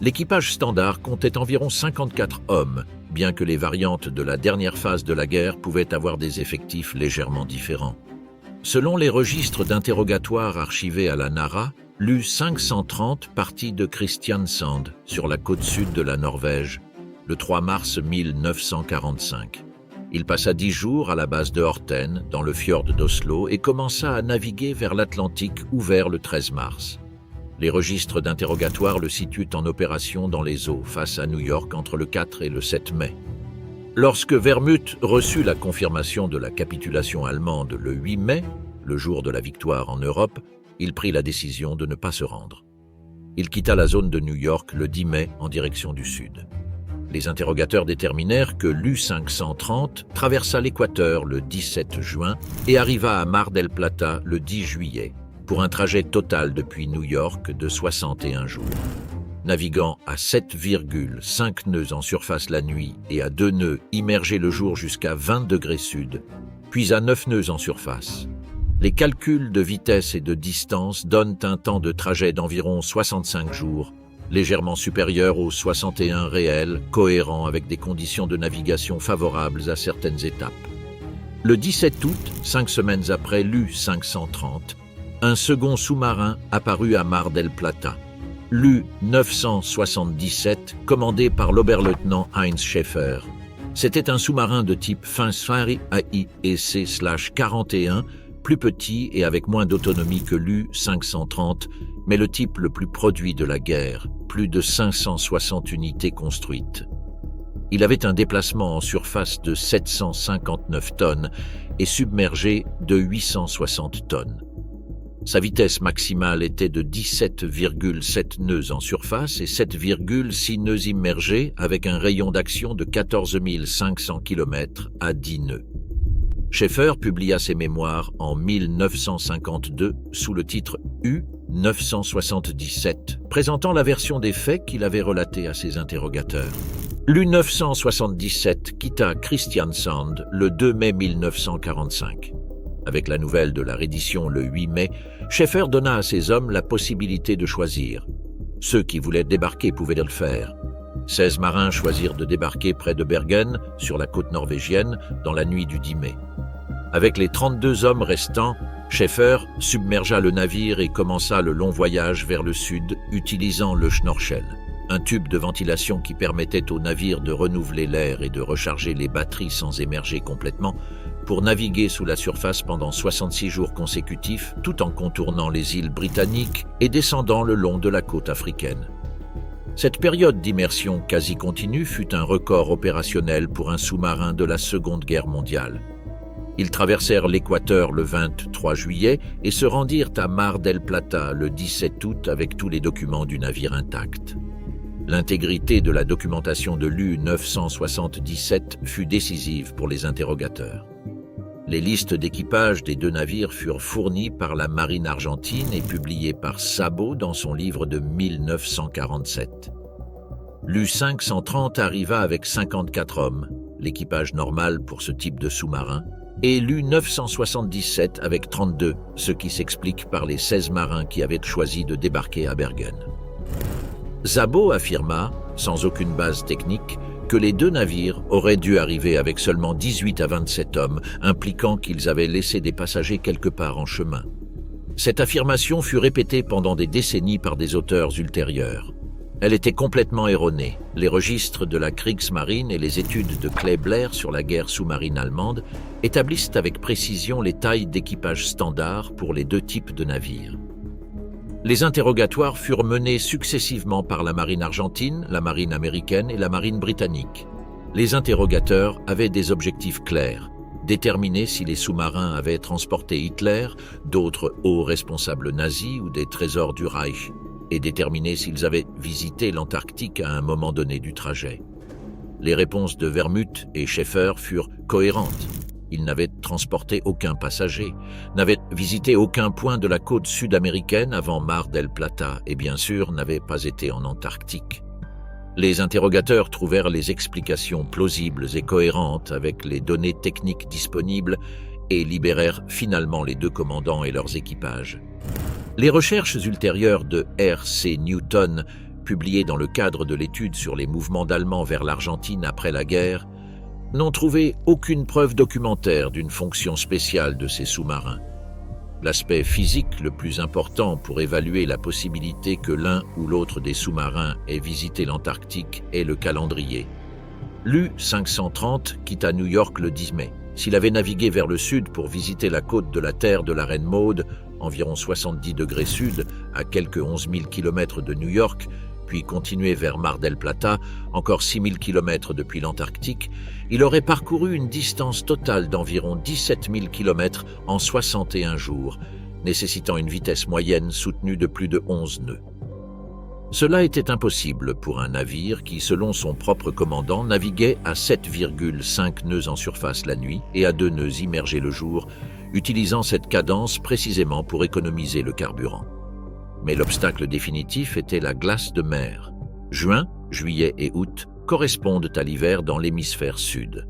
L'équipage standard comptait environ 54 hommes, bien que les variantes de la dernière phase de la guerre pouvaient avoir des effectifs légèrement différents. Selon les registres d'interrogatoire archivés à la NARA, l'U-530 partit de Kristiansand, sur la côte sud de la Norvège, le 3 mars 1945. Il passa 10 jours à la base de Horten, dans le fjord d'Oslo, et commença à naviguer vers l'Atlantique ouvert le 13 mars. Les registres d'interrogatoire le situent en opération dans les eaux, face à New York, entre le 4 et le 7 mai. Lorsque Wermuth reçut la confirmation de la capitulation allemande le 8 mai, le jour de la victoire en Europe, il prit la décision de ne pas se rendre. Il quitta la zone de New York le 10 mai en direction du sud. Les interrogateurs déterminèrent que l'U-530 traversa l'équateur le 17 juin et arriva à Mar del Plata le 10 juillet, pour un trajet total depuis New York de 61 jours. Naviguant à 7,5 nœuds en surface la nuit et à 2 nœuds immergés le jour jusqu'à 20 degrés sud, puis à 9 nœuds en surface. Les calculs de vitesse et de distance donnent un temps de trajet d'environ 65 jours, légèrement supérieur aux 61 réels, cohérent avec des conditions de navigation favorables à certaines étapes. Le 17 août, 5 semaines après l'U-530, un second sous-marin apparut à Mar del Plata. L'U-977, commandé par l'oberlieutenant Heinz Schäfer. C'était un sous-marin de type Finsari AIEC/41, plus petit et avec moins d'autonomie que l'U-530, mais le type le plus produit de la guerre, plus de 560 unités construites. Il avait un déplacement en surface de 759 tonnes et submergé de 860 tonnes. Sa vitesse maximale était de 17,7 nœuds en surface et 7,6 nœuds immergés avec un rayon d'action de 14 500 km à 10 nœuds. Schäfer publia ses mémoires en 1952 sous le titre U-977, présentant la version des faits qu'il avait relatée à ses interrogateurs. L'U-977 quitta Kristiansand le 2 mai 1945. Avec la nouvelle de la reddition le 8 mai, Schäfer donna à ses hommes la possibilité de choisir. Ceux qui voulaient débarquer pouvaient le faire. 16 marins choisirent de débarquer près de Bergen, sur la côte norvégienne, dans la nuit du 10 mai. Avec les 32 hommes restants, Schäfer submergea le navire et commença le long voyage vers le sud, utilisant le Schnorchel, un tube de ventilation qui permettait au navire de renouveler l'air et de recharger les batteries sans émerger complètement, pour naviguer sous la surface pendant 66 jours consécutifs, tout en contournant les îles britanniques et descendant le long de la côte africaine. Cette période d'immersion quasi continue fut un record opérationnel pour un sous-marin de la Seconde Guerre mondiale. Ils traversèrent l'équateur le 23 juillet et se rendirent à Mar del Plata le 17 août avec tous les documents du navire intacts. L'intégrité de la documentation de l'U-977 fut décisive pour les interrogateurs. Les listes d'équipage des deux navires furent fournies par la marine argentine et publiées par Szabó dans son livre de 1947. L'U-530 arriva avec 54 hommes, l'équipage normal pour ce type de sous-marin, et l'U-977 avec 32, ce qui s'explique par les 16 marins qui avaient choisi de débarquer à Bergen. Szabó affirma, sans aucune base technique, que les deux navires auraient dû arriver avec seulement 18 à 27 hommes, impliquant qu'ils avaient laissé des passagers quelque part en chemin. Cette affirmation fut répétée pendant des décennies par des auteurs ultérieurs. Elle était complètement erronée. Les registres de la Kriegsmarine et les études de Clay Blair sur la guerre sous-marine allemande établissent avec précision les tailles d'équipage standard pour les deux types de navires. Les interrogatoires furent menés successivement par la marine argentine, la marine américaine et la marine britannique. Les interrogateurs avaient des objectifs clairs: déterminer si les sous-marins avaient transporté Hitler, d'autres hauts responsables nazis ou des trésors du Reich, et déterminer s'ils avaient visité l'Antarctique à un moment donné du trajet. Les réponses de Vermuth et Schaeffer furent cohérentes. Ils n'avaient transporté aucun passager, n'avaient visité aucun point de la côte sud-américaine avant Mar del Plata et bien sûr n'avaient pas été en Antarctique. Les interrogateurs trouvèrent les explications plausibles et cohérentes avec les données techniques disponibles et libérèrent finalement les deux commandants et leurs équipages. Les recherches ultérieures de R.C. Newton, publiées dans le cadre de l'étude sur les mouvements d'Allemands vers l'Argentine après la guerre, n'ont trouvé aucune preuve documentaire d'une fonction spéciale de ces sous-marins. L'aspect physique le plus important pour évaluer la possibilité que l'un ou l'autre des sous-marins ait visité l'Antarctique est le calendrier. L'U-530 quitta New York le 10 mai. S'il avait navigué vers le sud pour visiter la côte de la terre de la Reine Maude, environ 70 degrés sud, à quelques 11 000 km de New York, puis continué vers Mar del Plata, encore 6 000 km depuis l'Antarctique, il aurait parcouru une distance totale d'environ 17 000 km en 61 jours, nécessitant une vitesse moyenne soutenue de plus de 11 nœuds. Cela était impossible pour un navire qui, selon son propre commandant, naviguait à 7,5 nœuds en surface la nuit et à 2 nœuds immergés le jour, utilisant cette cadence précisément pour économiser le carburant. Mais l'obstacle définitif était la glace de mer. Juin, juillet et août correspondent à l'hiver dans l'hémisphère sud.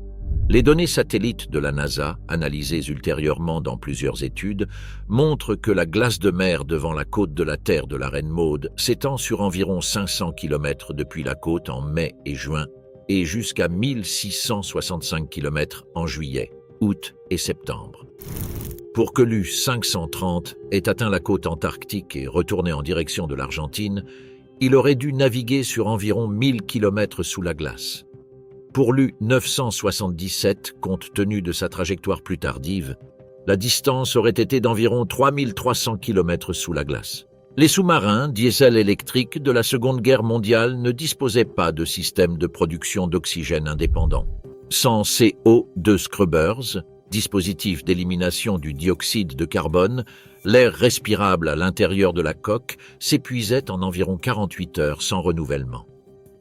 Les données satellites de la NASA, analysées ultérieurement dans plusieurs études, montrent que la glace de mer devant la côte de la terre de la Reine Maude s'étend sur environ 500 km depuis la côte en mai et juin et jusqu'à 1665 km en juillet, août et septembre. Pour que l'U-530 ait atteint la côte antarctique et retourné en direction de l'Argentine, il aurait dû naviguer sur environ 1000 km sous la glace. Pour l'U-977, compte tenu de sa trajectoire plus tardive, la distance aurait été d'environ 3300 km sous la glace. Les sous-marins diesel électriques de la Seconde Guerre mondiale ne disposaient pas de système de production d'oxygène indépendant. Sans CO2 scrubbers, dispositif d'élimination du dioxyde de carbone, l'air respirable à l'intérieur de la coque s'épuisait en environ 48 heures sans renouvellement.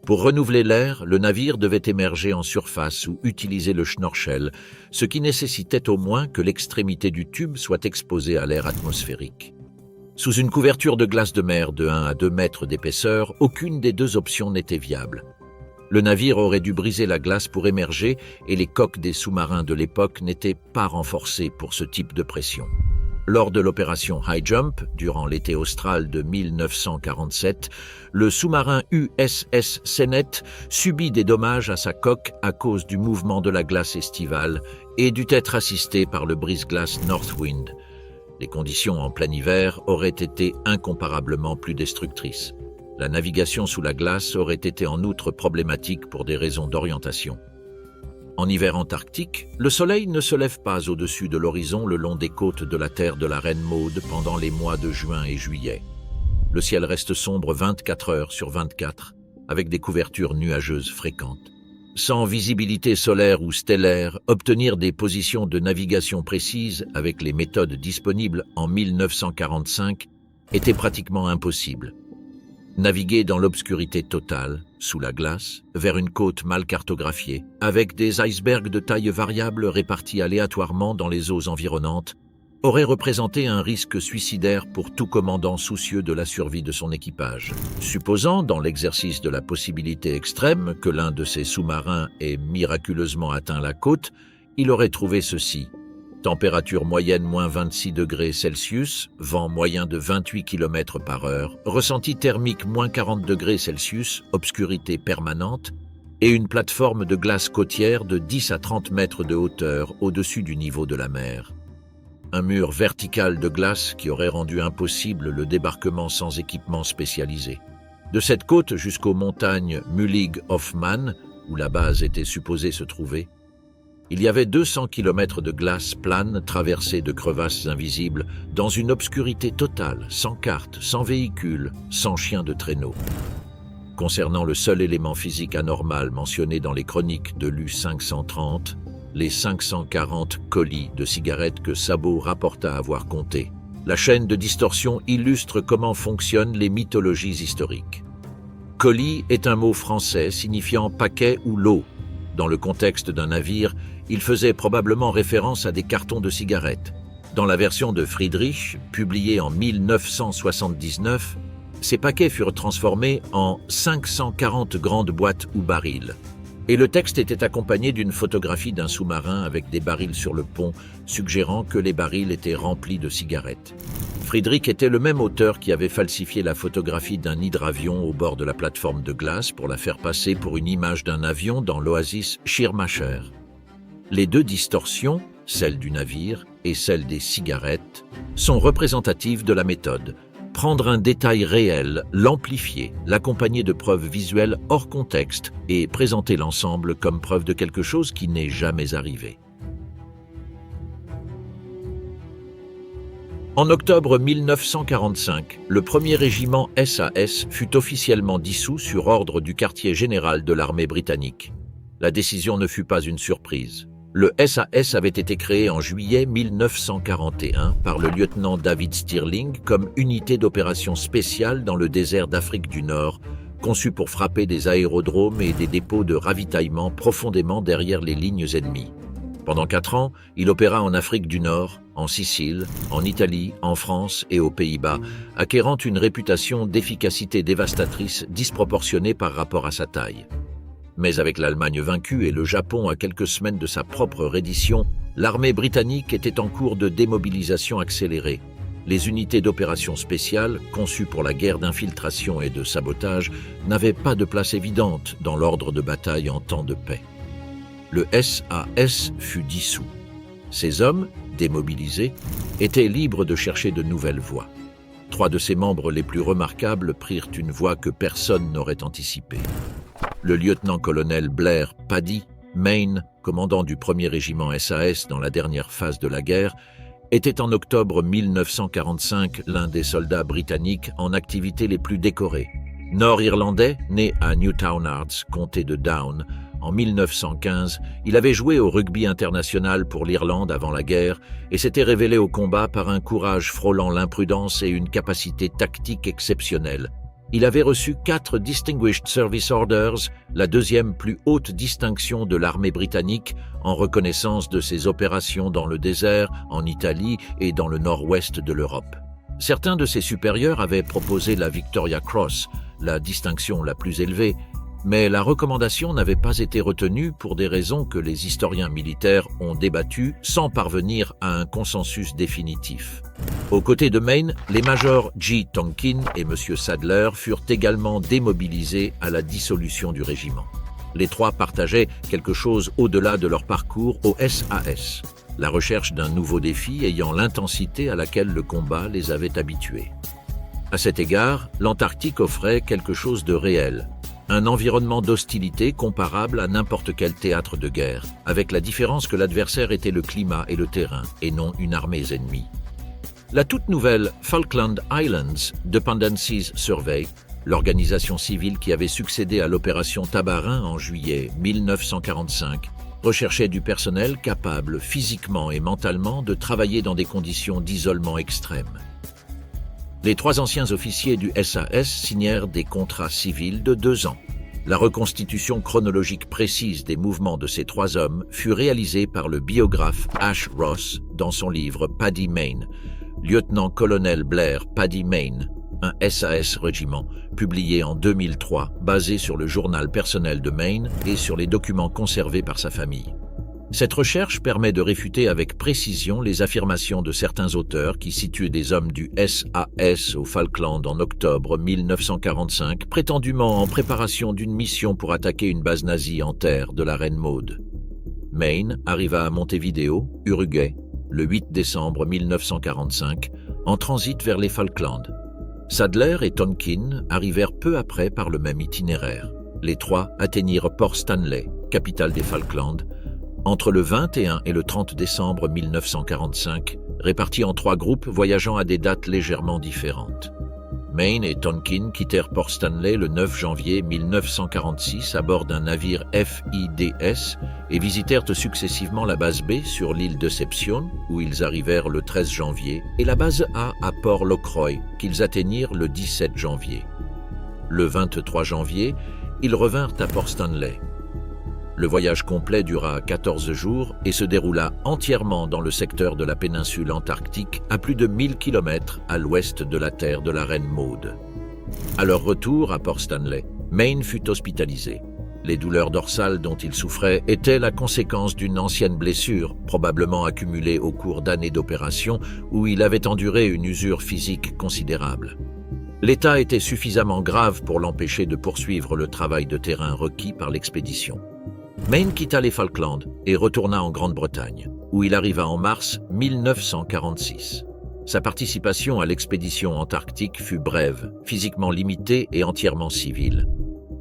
Pour renouveler l'air, le navire devait émerger en surface ou utiliser le schnorchel, ce qui nécessitait au moins que l'extrémité du tube soit exposée à l'air atmosphérique. Sous une couverture de glace de mer de 1 à 2 mètres d'épaisseur, aucune des deux options n'était viable. Le navire aurait dû briser la glace pour émerger et les coques des sous-marins de l'époque n'étaient pas renforcées pour ce type de pression. Lors de l'opération High Jump, durant l'été austral de 1947, le sous-marin USS Senet subit des dommages à sa coque à cause du mouvement de la glace estivale et dut être assisté par le brise-glace Northwind. Les conditions en plein hiver auraient été incomparablement plus destructrices. La navigation sous la glace aurait été en outre problématique pour des raisons d'orientation. En hiver antarctique, le soleil ne se lève pas au-dessus de l'horizon le long des côtes de la terre de la Reine Maude pendant les mois de juin et juillet. Le ciel reste sombre 24 heures sur 24, avec des couvertures nuageuses fréquentes. Sans visibilité solaire ou stellaire, obtenir des positions de navigation précises avec les méthodes disponibles en 1945 était pratiquement impossible. Naviguer dans l'obscurité totale, sous la glace, vers une côte mal cartographiée, avec des icebergs de taille variable répartis aléatoirement dans les eaux environnantes, aurait représenté un risque suicidaire pour tout commandant soucieux de la survie de son équipage. Supposant, dans l'exercice de la possibilité extrême, que l'un de ces sous-marins ait miraculeusement atteint la côte, il aurait trouvé ceci. Température moyenne -26 degrés Celsius, vent moyen de 28 km/h, ressenti thermique -40 degrés Celsius, obscurité permanente, et une plateforme de glace côtière de 10 à 30 mètres de hauteur au-dessus du niveau de la mer. Un mur vertical de glace qui aurait rendu impossible le débarquement sans équipement spécialisé. De cette côte jusqu'aux montagnes Mullig-Hoffmann, où la base était supposée se trouver, il y avait 200 km de glace plane traversée de crevasses invisibles dans une obscurité totale, sans carte, sans véhicule, sans chien de traîneau. Concernant le seul élément physique anormal mentionné dans les chroniques de l'U-530, les 540 colis de cigarettes que Sabot rapporta avoir comptés, la chaîne de distorsion illustre comment fonctionnent les mythologies historiques. Colis est un mot français signifiant paquet ou lot. Dans le contexte d'un navire, il faisait probablement référence à des cartons de cigarettes. Dans la version de Friedrich, publiée en 1979, ces paquets furent transformés en 540 grandes boîtes ou barils. Et le texte était accompagné d'une photographie d'un sous-marin avec des barils sur le pont, suggérant que les barils étaient remplis de cigarettes. Friedrich était le même auteur qui avait falsifié la photographie d'un hydravion au bord de la plateforme de glace pour la faire passer pour une image d'un avion dans l'oasis Schirmacher. Les deux distorsions, celle du navire et celle des cigarettes, sont représentatives de la méthode. Prendre un détail réel, l'amplifier, l'accompagner de preuves visuelles hors contexte et présenter l'ensemble comme preuve de quelque chose qui n'est jamais arrivé. En octobre 1945, le premier régiment SAS fut officiellement dissous sur ordre du quartier général de l'armée britannique. La décision ne fut pas une surprise. Le SAS avait été créé en juillet 1941 par le lieutenant David Stirling comme unité d'opération spéciale dans le désert d'Afrique du Nord, conçue pour frapper des aérodromes et des dépôts de ravitaillement profondément derrière les lignes ennemies. Pendant 4 ans, il opéra en Afrique du Nord, en Sicile, en Italie, en France et aux Pays-Bas, acquérant une réputation d'efficacité dévastatrice disproportionnée par rapport à sa taille. Mais avec l'Allemagne vaincue et le Japon à quelques semaines de sa propre reddition, l'armée britannique était en cours de démobilisation accélérée. Les unités d'opération spéciales, conçues pour la guerre d'infiltration et de sabotage, n'avaient pas de place évidente dans l'ordre de bataille en temps de paix. Le SAS fut dissous. Ces hommes, démobilisés, étaient libres de chercher de nouvelles voies. 3 de ses membres les plus remarquables prirent une voie que personne n'aurait anticipée. Le lieutenant-colonel Blair Paddy, Maine, commandant du 1er régiment SAS dans la dernière phase de la guerre, était en octobre 1945 l'un des soldats britanniques en activité les plus décorés. Nord-irlandais, né à Newtownards, comté de Down, en 1915, il avait joué au rugby international pour l'Irlande avant la guerre et s'était révélé au combat par un courage frôlant l'imprudence et une capacité tactique exceptionnelle. Il avait reçu 4 Distinguished Service Orders, la 2e plus haute distinction de l'armée britannique, en reconnaissance de ses opérations dans le désert, en Italie et dans le nord-ouest de l'Europe. Certains de ses supérieurs avaient proposé la Victoria Cross, la distinction la plus élevée, mais la recommandation n'avait pas été retenue pour des raisons que les historiens militaires ont débattues sans parvenir à un consensus définitif. Aux côtés de Maine, les majors G. Tonkin et M. Sadler furent également démobilisés à la dissolution du régiment. Les 3 partageaient quelque chose au-delà de leur parcours au SAS, la recherche d'un nouveau défi ayant l'intensité à laquelle le combat les avait habitués. À cet égard, l'Antarctique offrait quelque chose de réel, un environnement d'hostilité comparable à n'importe quel théâtre de guerre, avec la différence que l'adversaire était le climat et le terrain, et non une armée ennemie. La toute nouvelle Falkland Islands Dependencies Survey L'organisation civile qui avait succédé à l'opération Tabarin en juillet 1945 recherchait du personnel capable physiquement et mentalement de travailler dans des conditions d'isolement extrême. Les 3 anciens officiers du SAS signèrent des contrats civils de 2 ans. La reconstitution chronologique précise des mouvements de ces 3 hommes fut réalisée par le biographe Ash Ross dans son livre Paddy Mayne, lieutenant-colonel Blair Paddy Mayne, un SAS régiment, publié en 2003, basé sur le journal personnel de Mayne et sur les documents conservés par sa famille. Cette recherche permet de réfuter avec précision les affirmations de certains auteurs qui situent des hommes du SAS aux Falklands en octobre 1945, prétendument en préparation d'une mission pour attaquer une base nazie en terre de la Reine Maude. Mayne arriva à Montevideo, Uruguay, le 8 décembre 1945, en transit vers les Falklands. Sadler et Tonkin arrivèrent peu après par le même itinéraire. Les 3 atteignirent Port Stanley, capitale des Falklands, entre le 21 et le 30 décembre 1945, répartis en 3 groupes voyageant à des dates légèrement différentes. Mayne et Tonkin quittèrent Port Stanley le 9 janvier 1946 à bord d'un navire FIDS et visitèrent successivement la base B sur l'île de Deception, où ils arrivèrent le 13 janvier, et la base A à Port Lockroy, qu'ils atteignirent le 17 janvier. Le 23 janvier, ils revinrent à Port Stanley. Le voyage complet dura 14 jours et se déroula entièrement dans le secteur de la péninsule antarctique à plus de 1000 km à l'ouest de la terre de la Reine Maude. À leur retour à Port Stanley, Mayne fut hospitalisé. Les douleurs dorsales dont il souffrait étaient la conséquence d'une ancienne blessure, probablement accumulée au cours d'années d'opération où il avait enduré une usure physique considérable. L'état était suffisamment grave pour l'empêcher de poursuivre le travail de terrain requis par l'expédition. Mayne quitta les Falklands et retourna en Grande-Bretagne, où il arriva en mars 1946. Sa participation à l'expédition antarctique fut brève, physiquement limitée et entièrement civile.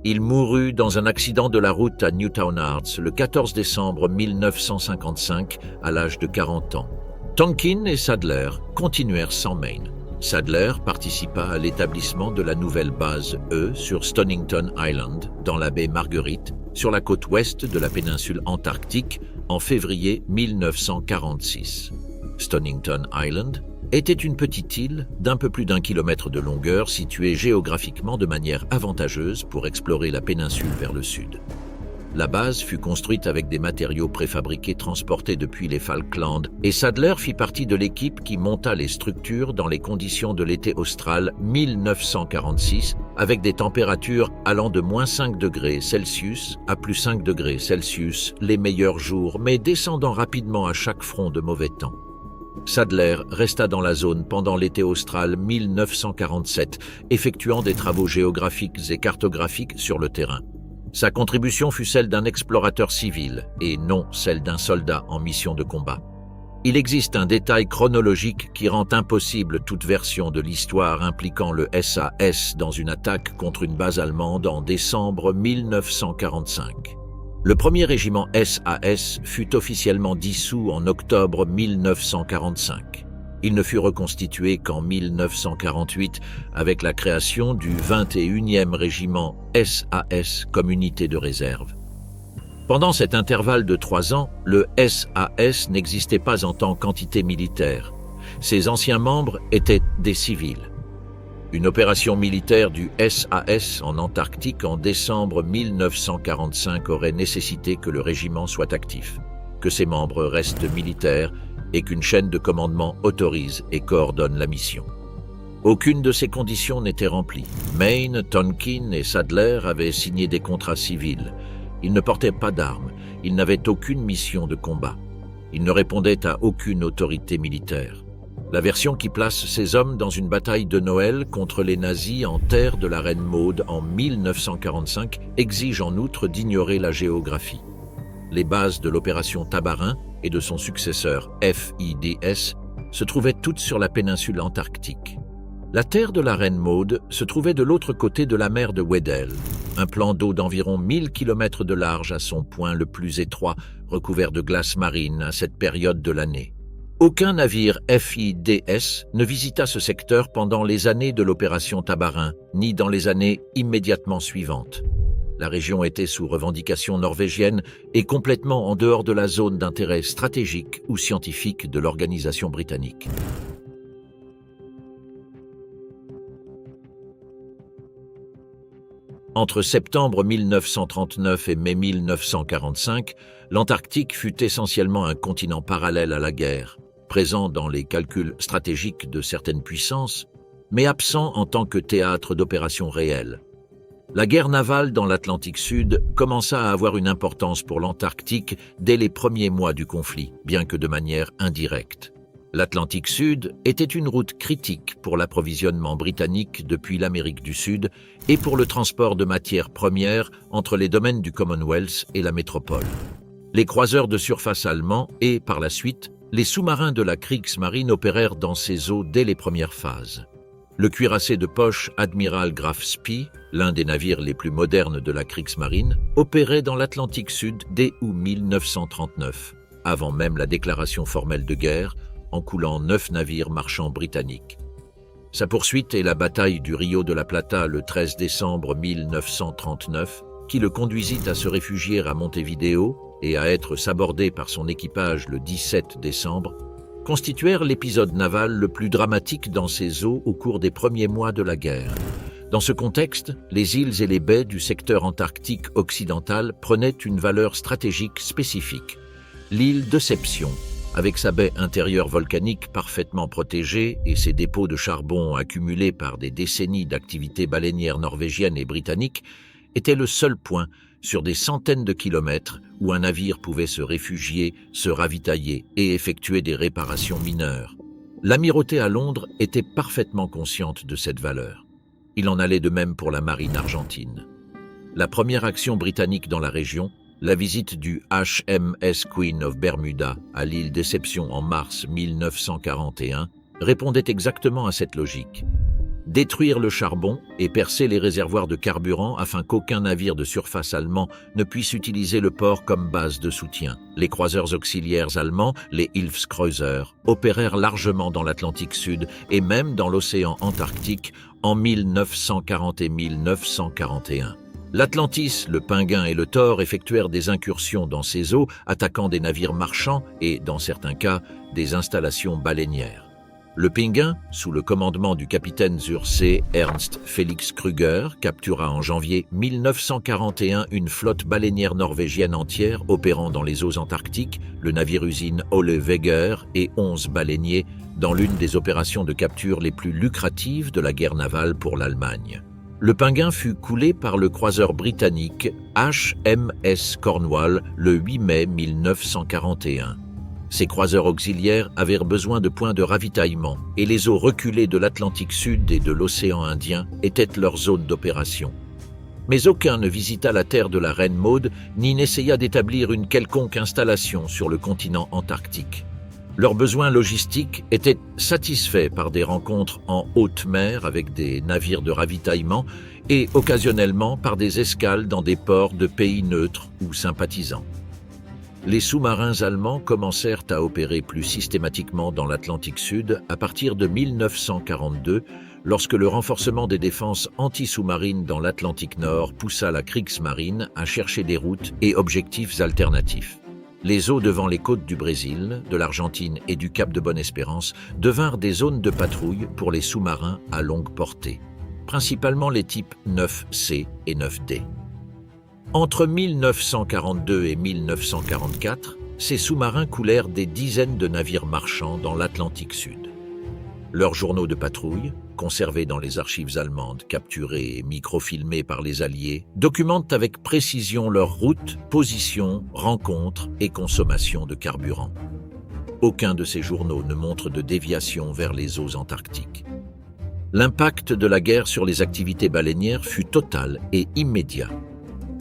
Il mourut dans un accident de la route à Newtownards le 14 décembre 1955 à l'âge de 40 ans. Tonkin et Sadler continuèrent sans Mayne. Sadler participa à l'établissement de la nouvelle base E sur Stonington Island, dans la baie Marguerite, sur la côte ouest de la péninsule antarctique, en février 1946. Stonington Island était une petite île d'un peu plus d'1 kilomètre de longueur située géographiquement de manière avantageuse pour explorer la péninsule vers le sud. La base fut construite avec des matériaux préfabriqués transportés depuis les Falklands et Sadler fit partie de l'équipe qui monta les structures dans les conditions de l'été austral 1946 avec des températures allant de -5 degrés Celsius à +5 degrés Celsius les meilleurs jours mais descendant rapidement à chaque front de mauvais temps. Sadler resta dans la zone pendant l'été austral 1947, effectuant des travaux géographiques et cartographiques sur le terrain. Sa contribution fut celle d'un explorateur civil et non celle d'un soldat en mission de combat. Il existe un détail chronologique qui rend impossible toute version de l'histoire impliquant le SAS dans une attaque contre une base allemande en décembre 1945. Le premier régiment SAS fut officiellement dissous en octobre 1945. Il ne fut reconstitué qu'en 1948 avec la création du 21e régiment SAS comme unité de réserve. Pendant cet intervalle de 3 ans, le SAS n'existait pas en tant qu'entité militaire. Ses anciens membres étaient des civils. Une opération militaire du SAS en Antarctique en décembre 1945 aurait nécessité que le régiment soit actif, que ses membres restent militaires et qu'une chaîne de commandement autorise et coordonne la mission. Aucune de ces conditions n'était remplie. Mayne, Tonkin et Sadler avaient signé des contrats civils. Ils ne portaient pas d'armes, ils n'avaient aucune mission de combat. Ils ne répondaient à aucune autorité militaire. La version qui place ces hommes dans une bataille de Noël contre les nazis en terre de la Reine Maude en 1945 exige en outre d'ignorer la géographie. Les bases de l'opération Tabarin et de son successeur FIDS se trouvaient toutes sur la péninsule antarctique. La terre de la Reine Maude se trouvait de l'autre côté de la mer de Weddell, un plan d'eau d'environ 1000 km de large à son point le plus étroit, recouvert de glace marine à cette période de l'année. Aucun navire FIDS ne visita ce secteur pendant les années de l'opération Tabarin, ni dans les années immédiatement suivantes. La région était sous revendication norvégienne et complètement en dehors de la zone d'intérêt stratégique ou scientifique de l'organisation britannique. Entre septembre 1939 et mai 1945, l'Antarctique fut essentiellement un continent parallèle à la guerre, présent dans les calculs stratégiques de certaines puissances, mais absent en tant que théâtre d'opérations réelles. La guerre navale dans l'Atlantique Sud commença à avoir une importance pour l'Antarctique dès les premiers mois du conflit, bien que de manière indirecte. L'Atlantique Sud était une route critique pour l'approvisionnement britannique depuis l'Amérique du Sud et pour le transport de matières premières entre les domaines du Commonwealth et la métropole. Les croiseurs de surface allemands et, par la suite, les sous-marins de la Kriegsmarine opérèrent dans ces eaux dès les premières phases. Le cuirassé de poche Admiral Graf Spee, l'un des navires les plus modernes de la Kriegsmarine, opérait dans l'Atlantique Sud dès août 1939, avant même la déclaration formelle de guerre, en coulant 9 navires marchands britanniques. Sa poursuite est la bataille du Rio de la Plata le 13 décembre 1939, qui le conduisit à se réfugier à Montevideo et à être sabordé par son équipage le 17 décembre, constituèrent l'épisode naval le plus dramatique dans ces eaux au cours des premiers mois de la guerre. Dans ce contexte, les îles et les baies du secteur antarctique occidental prenaient une valeur stratégique spécifique. L'île Deception, avec sa baie intérieure volcanique parfaitement protégée et ses dépôts de charbon accumulés par des décennies d'activités baleinières norvégiennes et britanniques, était le seul point sur des centaines de kilomètres où un navire pouvait se réfugier, se ravitailler et effectuer des réparations mineures. L'amirauté à Londres était parfaitement consciente de cette valeur. Il en allait de même pour la marine argentine. La première action britannique dans la région, la visite du HMS Queen of Bermuda à l'île Déception en mars 1941, répondait exactement à cette logique. Détruire le charbon et percer les réservoirs de carburant afin qu'aucun navire de surface allemand ne puisse utiliser le port comme base de soutien. Les croiseurs auxiliaires allemands, les Hilfskreuzer, opérèrent largement dans l'Atlantique Sud et même dans l'océan Antarctique en 1940 et 1941. L'Atlantis, le Penguin et le Thor effectuèrent des incursions dans ces eaux, attaquant des navires marchands et, dans certains cas, des installations baleinières. Le Penguin, sous le commandement du capitaine zur See Ernst Felix Krüger, captura en janvier 1941 une flotte baleinière norvégienne entière opérant dans les eaux antarctiques, le navire-usine Ole Weger et 11 baleiniers, dans l'une des opérations de capture les plus lucratives de la guerre navale pour l'Allemagne. Le Penguin fut coulé par le croiseur britannique HMS Cornwall le 8 mai 1941. Ces croiseurs auxiliaires avaient besoin de points de ravitaillement et les eaux reculées de l'Atlantique Sud et de l'océan Indien étaient leur zone d'opération. Mais aucun ne visita la terre de la Reine Maude ni n'essaya d'établir une quelconque installation sur le continent antarctique. Leurs besoins logistiques étaient satisfaits par des rencontres en haute mer avec des navires de ravitaillement et occasionnellement par des escales dans des ports de pays neutres ou sympathisants. Les sous-marins allemands commencèrent à opérer plus systématiquement dans l'Atlantique Sud à partir de 1942, lorsque le renforcement des défenses anti-sous-marines dans l'Atlantique Nord poussa la Kriegsmarine à chercher des routes et objectifs alternatifs. Les eaux devant les côtes du Brésil, de l'Argentine et du Cap de Bonne-Espérance devinrent des zones de patrouille pour les sous-marins à longue portée, principalement les types 9C et 9D. Entre 1942 et 1944, ces sous-marins coulèrent des dizaines de navires marchands dans l'Atlantique Sud. Leurs journaux de patrouille, conservés dans les archives allemandes, capturés et microfilmés par les Alliés, documentent avec précision leurs routes, positions, rencontres et consommation de carburant. Aucun de ces journaux ne montre de déviation vers les eaux antarctiques. L'impact de la guerre sur les activités baleinières fut total et immédiat.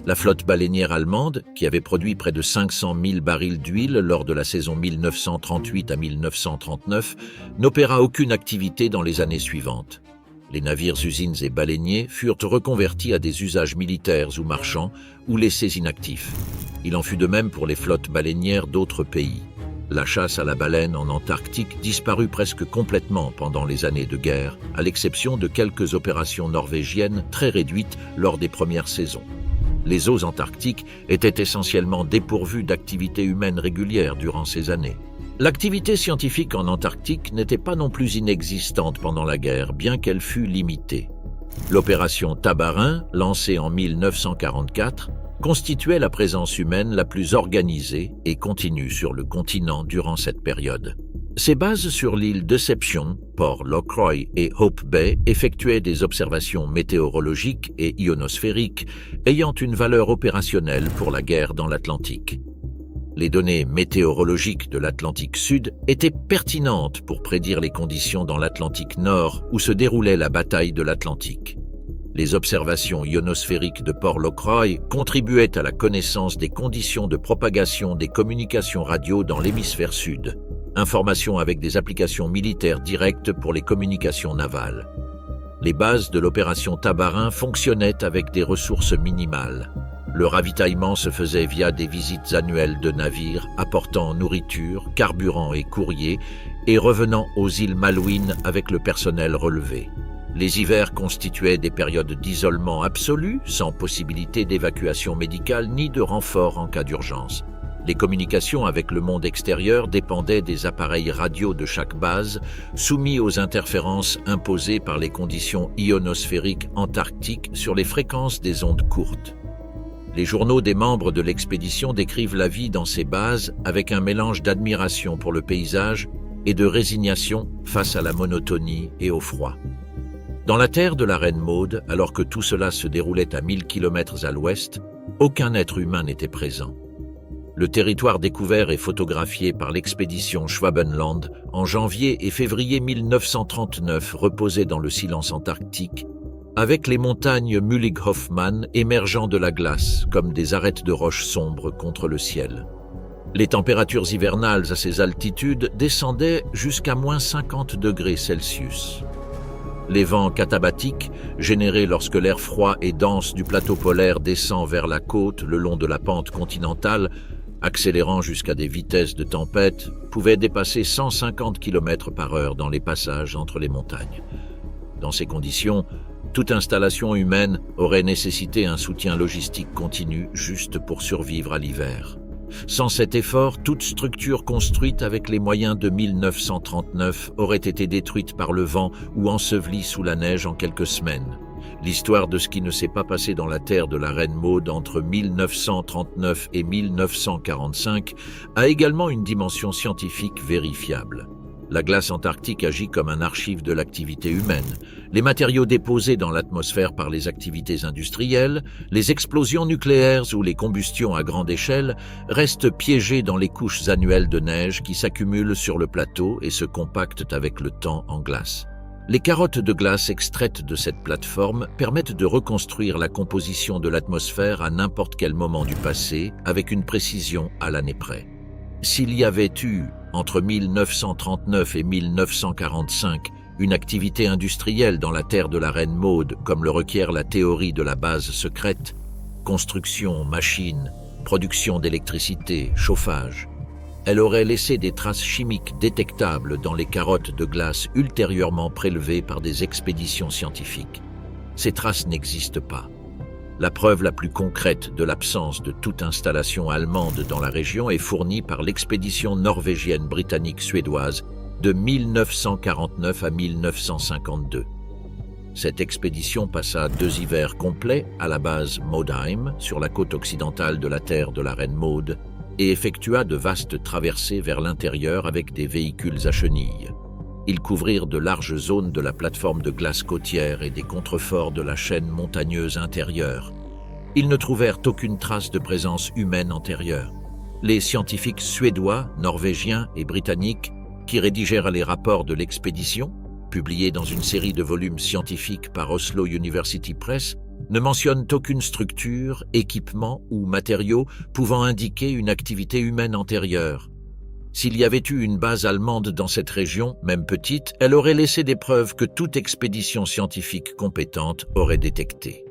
La flotte baleinière allemande, qui avait produit près de 500 000 barils d'huile lors de la saison 1938 à 1939, n'opéra aucune activité dans les années suivantes. Les navires usines et baleiniers furent reconvertis à des usages militaires ou marchands ou laissés inactifs. Il en fut de même pour les flottes baleinières d'autres pays. La chasse à la baleine en Antarctique disparut presque complètement pendant les années de guerre, à l'exception de quelques opérations norvégiennes très réduites lors des premières saisons. Les eaux antarctiques étaient essentiellement dépourvues d'activités humaines régulières durant ces années. L'activité scientifique en Antarctique n'était pas non plus inexistante pendant la guerre, bien qu'elle fût limitée. L'opération Tabarin, lancée en 1944, constituait la présence humaine la plus organisée et continue sur le continent durant cette période. Ces bases sur l'île Deception, Port Lockroy et Hope Bay effectuaient des observations météorologiques et ionosphériques ayant une valeur opérationnelle pour la guerre dans l'Atlantique. Les données météorologiques de l'Atlantique Sud étaient pertinentes pour prédire les conditions dans l'Atlantique Nord où se déroulait la bataille de l'Atlantique. Les observations ionosphériques de Port Lockroy contribuaient à la connaissance des conditions de propagation des communications radio dans l'hémisphère sud, informations avec des applications militaires directes pour les communications navales. Les bases de l'opération Tabarin fonctionnaient avec des ressources minimales. Le ravitaillement se faisait via des visites annuelles de navires apportant nourriture, carburant et courrier et revenant aux îles Malouines avec le personnel relevé. Les hivers constituaient des périodes d'isolement absolu, sans possibilité d'évacuation médicale ni de renfort en cas d'urgence. Les communications avec le monde extérieur dépendaient des appareils radio de chaque base, soumis aux interférences imposées par les conditions ionosphériques antarctiques sur les fréquences des ondes courtes. Les journaux des membres de l'expédition décrivent la vie dans ces bases avec un mélange d'admiration pour le paysage et de résignation face à la monotonie et au froid. Dans la terre de la Reine Maude, alors que tout cela se déroulait à 1000 km à l'ouest, aucun être humain n'était présent. Le territoire découvert et photographié par l'expédition Schwabenland en janvier et février 1939 reposait dans le silence antarctique, avec les montagnes Mullig-Hoffmann émergeant de la glace comme des arêtes de roches sombres contre le ciel. Les températures hivernales à ces altitudes descendaient jusqu'à moins 50 degrés Celsius. Les vents catabatiques, générés lorsque l'air froid et dense du plateau polaire descend vers la côte le long de la pente continentale, accélérant jusqu'à des vitesses de tempête, pouvaient dépasser 150 km/h dans les passages entre les montagnes. Dans ces conditions, toute installation humaine aurait nécessité un soutien logistique continu juste pour survivre à l'hiver. Sans cet effort, toute structure construite avec les moyens de 1939 aurait été détruite par le vent ou ensevelie sous la neige en quelques semaines. L'histoire de ce qui ne s'est pas passé dans la terre de la Reine Maude entre 1939 et 1945 a également une dimension scientifique vérifiable. La glace antarctique agit comme un archive de l'activité humaine. Les matériaux déposés dans l'atmosphère par les activités industrielles, les explosions nucléaires ou les combustions à grande échelle restent piégés dans les couches annuelles de neige qui s'accumulent sur le plateau et se compactent avec le temps en glace. Les carottes de glace extraites de cette plateforme permettent de reconstruire la composition de l'atmosphère à n'importe quel moment du passé avec une précision à l'année près. S'il y avait eu, entre 1939 et 1945, une activité industrielle dans la terre de la Reine Maude, comme le requiert la théorie de la base secrète, construction, machines, production d'électricité, chauffage, elle aurait laissé des traces chimiques détectables dans les carottes de glace ultérieurement prélevées par des expéditions scientifiques. Ces traces n'existent pas. La preuve la plus concrète de l'absence de toute installation allemande dans la région est fournie par l'expédition norvégienne-britannique-suédoise de 1949 à 1952. Cette expédition passa 2 hivers complets à la base Modheim, sur la côte occidentale de la terre de la Reine Maude, et effectua de vastes traversées vers l'intérieur avec des véhicules à chenilles. Ils couvrirent de larges zones de la plateforme de glace côtière et des contreforts de la chaîne montagneuse intérieure. Ils ne trouvèrent aucune trace de présence humaine antérieure. Les scientifiques suédois, norvégiens et britanniques, qui rédigèrent les rapports de l'expédition, publiés dans une série de volumes scientifiques par Oslo University Press, ne mentionnent aucune structure, équipement ou matériaux pouvant indiquer une activité humaine antérieure. S'il y avait eu une base allemande dans cette région, même petite, elle aurait laissé des preuves que toute expédition scientifique compétente aurait détectées.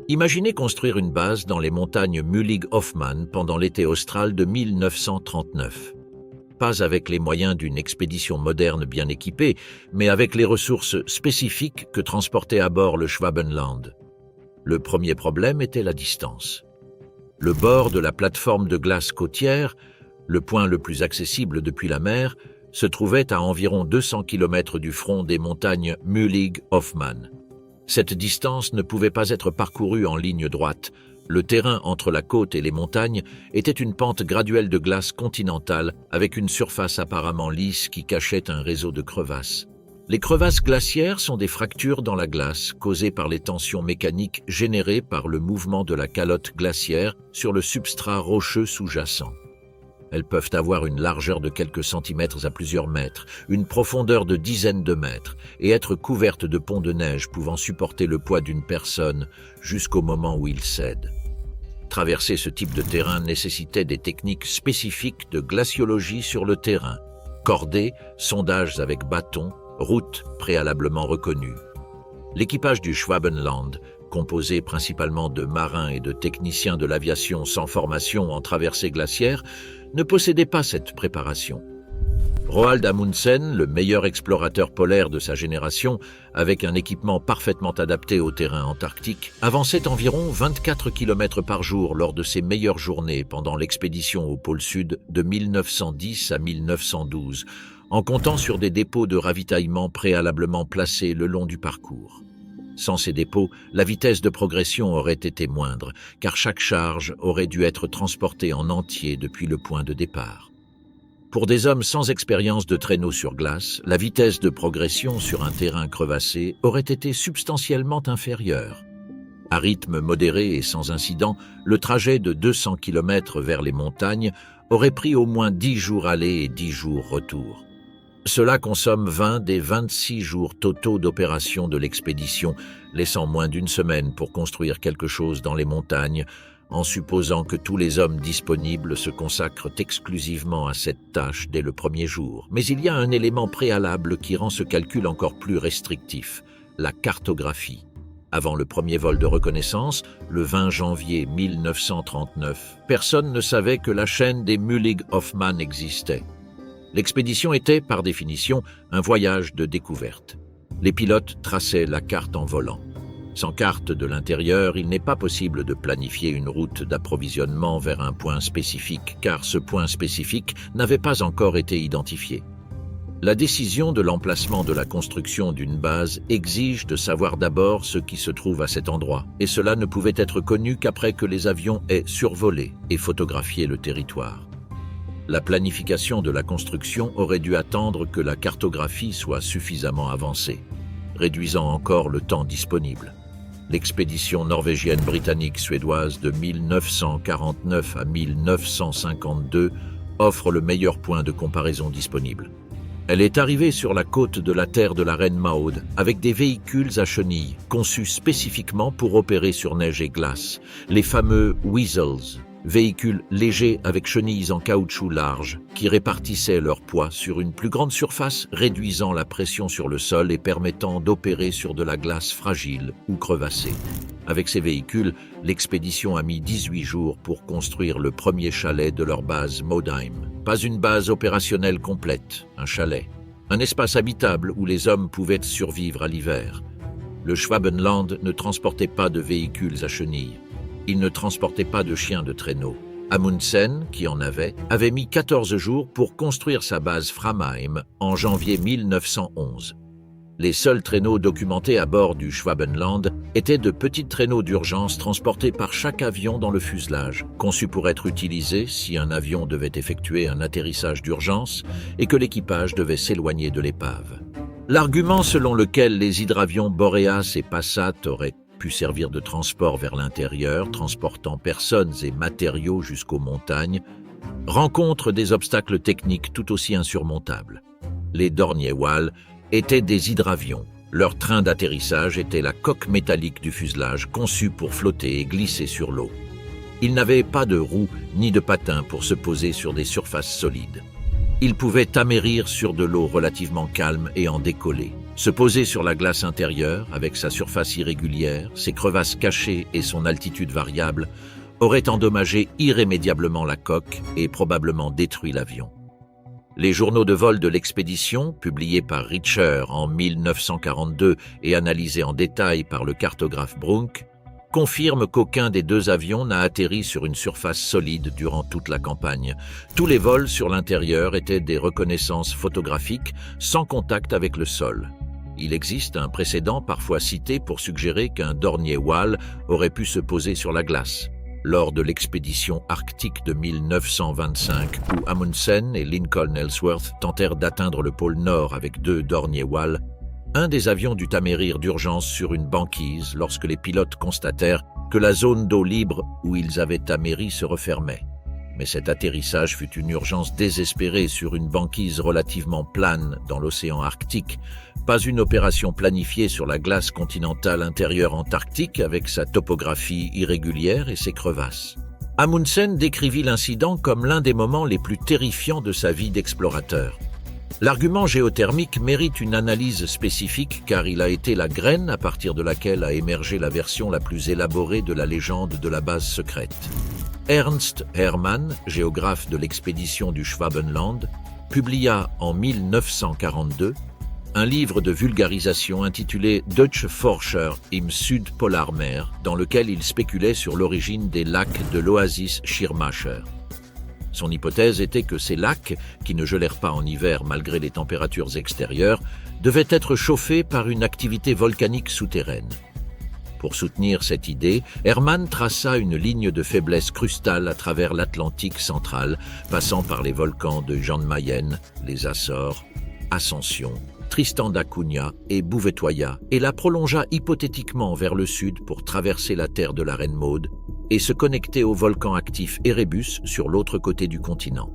Imaginez construire une base dans les montagnes Mullig-Hoffmann pendant l'été austral de 1939. Pas avec les moyens d'une expédition moderne bien équipée, mais avec les ressources spécifiques que transportait à bord le Schwabenland. Le premier problème était la distance. Le bord de la plateforme de glace côtière, le point le plus accessible depuis la mer, se trouvait à environ 200 km du front des montagnes Mullig-Hoffmann. Cette distance ne pouvait pas être parcourue en ligne droite. Le terrain entre la côte et les montagnes était une pente graduelle de glace continentale avec une surface apparemment lisse qui cachait un réseau de crevasses. Les crevasses glaciaires sont des fractures dans la glace causées par les tensions mécaniques générées par le mouvement de la calotte glaciaire sur le substrat rocheux sous-jacent. Elles peuvent avoir une largeur de quelques centimètres à plusieurs mètres, une profondeur de dizaines de mètres et être couvertes de ponts de neige pouvant supporter le poids d'une personne jusqu'au moment où il cède. Traverser ce type de terrain nécessitait des techniques spécifiques de glaciologie sur le terrain, cordées, sondages avec bâton, routes préalablement reconnues. L'équipage du Schwabenland, composé principalement de marins et de techniciens de l'aviation sans formation en traversée glaciaire, ne possédait pas cette préparation. Roald Amundsen, le meilleur explorateur polaire de sa génération, avec un équipement parfaitement adapté au terrain antarctique, avançait environ 24 km par jour lors de ses meilleures journées pendant l'expédition au pôle Sud de 1910 à 1912, en comptant sur des dépôts de ravitaillement préalablement placés le long du parcours. Sans ces dépôts, la vitesse de progression aurait été moindre, car chaque charge aurait dû être transportée en entier depuis le point de départ. Pour des hommes sans expérience de traîneau sur glace, la vitesse de progression sur un terrain crevassé aurait été substantiellement inférieure. À rythme modéré et sans incident, le trajet de 200 km vers les montagnes aurait pris au moins 10 jours aller et 10 jours retour. Cela consomme 20 des 26 jours totaux d'opération de l'expédition, laissant moins d'une semaine pour construire quelque chose dans les montagnes, en supposant que tous les hommes disponibles se consacrent exclusivement à cette tâche dès le premier jour. Mais il y a un élément préalable qui rend ce calcul encore plus restrictif, la cartographie. Avant le premier vol de reconnaissance, le 20 janvier 1939, personne ne savait que la chaîne des Mullig-Hoffmann existait. L'expédition était, par définition, un voyage de découverte. Les pilotes traçaient la carte en volant. Sans carte de l'intérieur, il n'est pas possible de planifier une route d'approvisionnement vers un point spécifique, car ce point spécifique n'avait pas encore été identifié. La décision de l'emplacement de la construction d'une base exige de savoir d'abord ce qui se trouve à cet endroit, et cela ne pouvait être connu qu'après que les avions aient survolé et photographié le territoire. La planification de la construction aurait dû attendre que la cartographie soit suffisamment avancée, réduisant encore le temps disponible. L'expédition norvégienne-britannique-suédoise de 1949 à 1952 offre le meilleur point de comparaison disponible. Elle est arrivée sur la côte de la terre de la Reine Maud avec des véhicules à chenilles conçus spécifiquement pour opérer sur neige et glace, les fameux Weasels, véhicules légers avec chenilles en caoutchouc large qui répartissaient leur poids sur une plus grande surface, réduisant la pression sur le sol et permettant d'opérer sur de la glace fragile ou crevassée. Avec ces véhicules, l'expédition a mis 18 jours pour construire le premier chalet de leur base Modheim. Pas une base opérationnelle complète, un chalet. Un espace habitable où les hommes pouvaient survivre à l'hiver. Le Schwabenland ne transportait pas de véhicules à chenilles. Il ne transportait pas de chiens de traîneau. Amundsen, qui en avait mis 14 jours pour construire sa base Framheim en janvier 1911. Les seuls traîneaux documentés à bord du Schwabenland étaient de petits traîneaux d'urgence transportés par chaque avion dans le fuselage, conçus pour être utilisés si un avion devait effectuer un atterrissage d'urgence et que l'équipage devait s'éloigner de l'épave. L'argument selon lequel les hydravions Boreas et Passat auraient pu servir de transport vers l'intérieur, transportant personnes et matériaux jusqu'aux montagnes, rencontre des obstacles techniques tout aussi insurmontables. Les Dornier-Wal étaient des hydravions. Leur train d'atterrissage était la coque métallique du fuselage, conçue pour flotter et glisser sur l'eau. Ils n'avaient pas de roues ni de patins pour se poser sur des surfaces solides. Ils pouvaient amérir sur de l'eau relativement calme et en décoller. Se poser sur la glace intérieure, avec sa surface irrégulière, ses crevasses cachées et son altitude variable, aurait endommagé irrémédiablement la coque et probablement détruit l'avion. Les journaux de vol de l'expédition, publiés par Richer en 1942 et analysés en détail par le cartographe Brunk, confirment qu'aucun des deux avions n'a atterri sur une surface solide durant toute la campagne. Tous les vols sur l'intérieur étaient des reconnaissances photographiques sans contact avec le sol. Il existe un précédent parfois cité pour suggérer qu'un Dornier Wal aurait pu se poser sur la glace. Lors de l'expédition arctique de 1925, où Amundsen et Lincoln Ellsworth tentèrent d'atteindre le pôle Nord avec 2 Dornier Wal, un des avions dut atterrir d'urgence sur une banquise lorsque les pilotes constatèrent que la zone d'eau libre où ils avaient atterri se refermait. Mais cet atterrissage fut une urgence désespérée sur une banquise relativement plane dans l'océan Arctique, pas une opération planifiée sur la glace continentale intérieure antarctique avec sa topographie irrégulière et ses crevasses. Amundsen décrivit l'incident comme l'un des moments les plus terrifiants de sa vie d'explorateur. L'argument géothermique mérite une analyse spécifique car il a été la graine à partir de laquelle a émergé la version la plus élaborée de la légende de la base secrète. Ernst Hermann, géographe de l'expédition du Schwabenland, publia en 1942 un livre de vulgarisation intitulé Deutsche Forscher im Südpolarmeer, dans lequel il spéculait sur l'origine des lacs de l'oasis Schirmacher. Son hypothèse était que ces lacs, qui ne gelèrent pas en hiver malgré les températures extérieures, devaient être chauffés par une activité volcanique souterraine. Pour soutenir cette idée, Hermann traça une ligne de faiblesse crustale à travers l'Atlantique central, passant par les volcans de Jan Mayen, les Açores, Ascension, Tristan da Cunha et Bouvetoya, et la prolongea hypothétiquement vers le sud pour traverser la terre de la Reine Maude et se connecter au volcan actif Erebus sur l'autre côté du continent.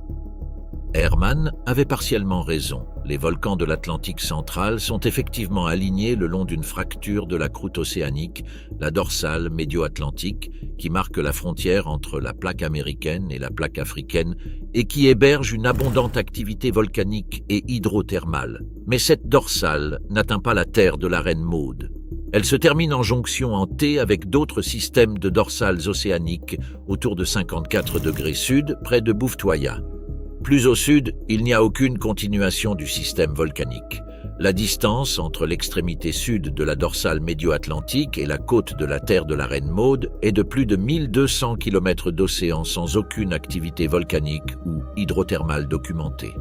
Hermann avait partiellement raison. Les volcans de l'Atlantique central sont effectivement alignés le long d'une fracture de la croûte océanique, la dorsale médio-atlantique, qui marque la frontière entre la plaque américaine et la plaque africaine et qui héberge une abondante activité volcanique et hydrothermale. Mais cette dorsale n'atteint pas la terre de la Reine Maude. Elle se termine en jonction en T avec d'autres systèmes de dorsales océaniques autour de 54 degrés sud, près de Bouvetoya. Plus au sud, il n'y a aucune continuation du système volcanique. La distance entre l'extrémité sud de la dorsale médio-atlantique et la côte de la terre de la Reine Maude est de plus de 1200 km d'océan sans aucune activité volcanique ou hydrothermale documentée.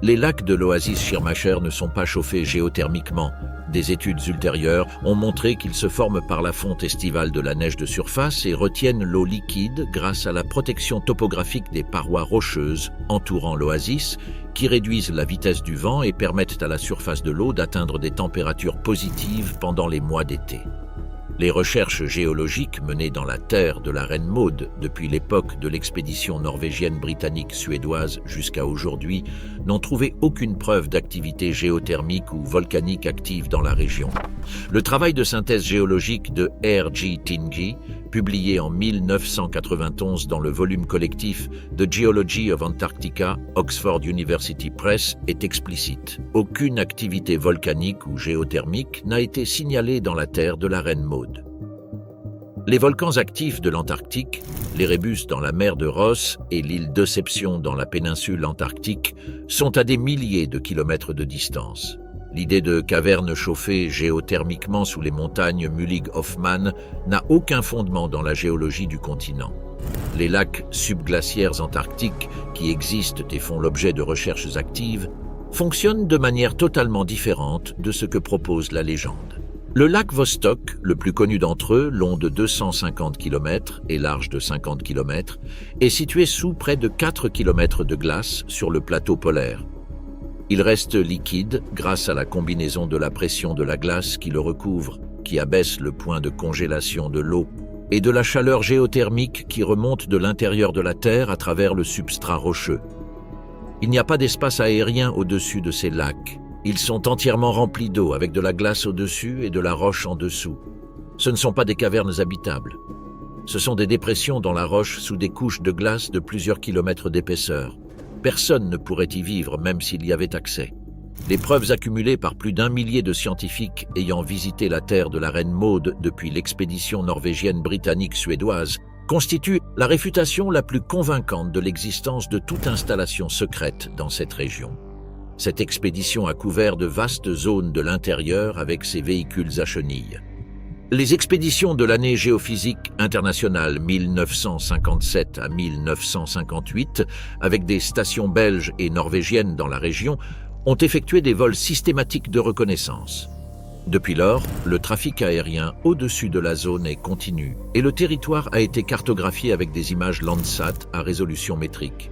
Les lacs de l'oasis Schirmacher ne sont pas chauffés géothermiquement. Des études ultérieures ont montré qu'ils se forment par la fonte estivale de la neige de surface et retiennent l'eau liquide grâce à la protection topographique des parois rocheuses entourant l'oasis, qui réduisent la vitesse du vent et permettent à la surface de l'eau d'atteindre des températures positives pendant les mois d'été. Les recherches géologiques menées dans la terre de la Reine Maude depuis l'époque de l'expédition norvégienne-britannique-suédoise jusqu'à aujourd'hui n'ont trouvé aucune preuve d'activité géothermique ou volcanique active dans la région. Le travail de synthèse géologique de R.G. Tingey, publié en 1991 dans le volume collectif The Geology of Antarctica, Oxford University Press, est explicite. Aucune activité volcanique ou géothermique n'a été signalée dans la terre de la Reine Maude. Les volcans actifs de l'Antarctique, l'Erebus dans la mer de Ross et l'île Deception dans la péninsule antarctique, sont à des milliers de kilomètres de distance. L'idée de cavernes chauffées géothermiquement sous les montagnes Mullig-Hoffmann n'a aucun fondement dans la géologie du continent. Les lacs subglaciaires antarctiques, qui existent et font l'objet de recherches actives, fonctionnent de manière totalement différente de ce que propose la légende. Le lac Vostok, le plus connu d'entre eux, long de 250 km et large de 50 km, est situé sous près de 4 km de glace sur le plateau polaire. Il reste liquide grâce à la combinaison de la pression de la glace qui le recouvre, qui abaisse le point de congélation de l'eau, et de la chaleur géothermique qui remonte de l'intérieur de la Terre à travers le substrat rocheux. Il n'y a pas d'espace aérien au-dessus de ces lacs. Ils sont entièrement remplis d'eau avec de la glace au-dessus et de la roche en dessous. Ce ne sont pas des cavernes habitables. Ce sont des dépressions dans la roche sous des couches de glace de plusieurs kilomètres d'épaisseur. Personne ne pourrait y vivre même s'il y avait accès. Les preuves accumulées par plus d'1 millier de scientifiques ayant visité la terre de la Reine Maude depuis l'expédition norvégienne britannique-suédoise constituent la réfutation la plus convaincante de l'existence de toute installation secrète dans cette région. Cette expédition a couvert de vastes zones de l'intérieur avec ses véhicules à chenilles. Les expéditions de l'année géophysique internationale 1957 à 1958, avec des stations belges et norvégiennes dans la région, ont effectué des vols systématiques de reconnaissance. Depuis lors, le trafic aérien au-dessus de la zone est continu et le territoire a été cartographié avec des images Landsat à résolution métrique.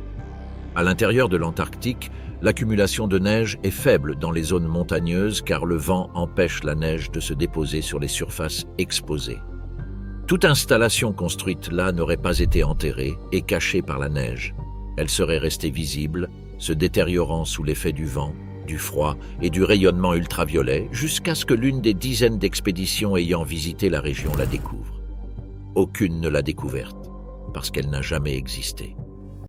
À l'intérieur de l'Antarctique, l'accumulation de neige est faible dans les zones montagneuses car le vent empêche la neige de se déposer sur les surfaces exposées. Toute installation construite là n'aurait pas été enterrée et cachée par la neige. Elle serait restée visible, se détériorant sous l'effet du vent, du froid et du rayonnement ultraviolet jusqu'à ce que l'une des dizaines d'expéditions ayant visité la région la découvre. Aucune ne l'a découverte, parce qu'elle n'a jamais existé.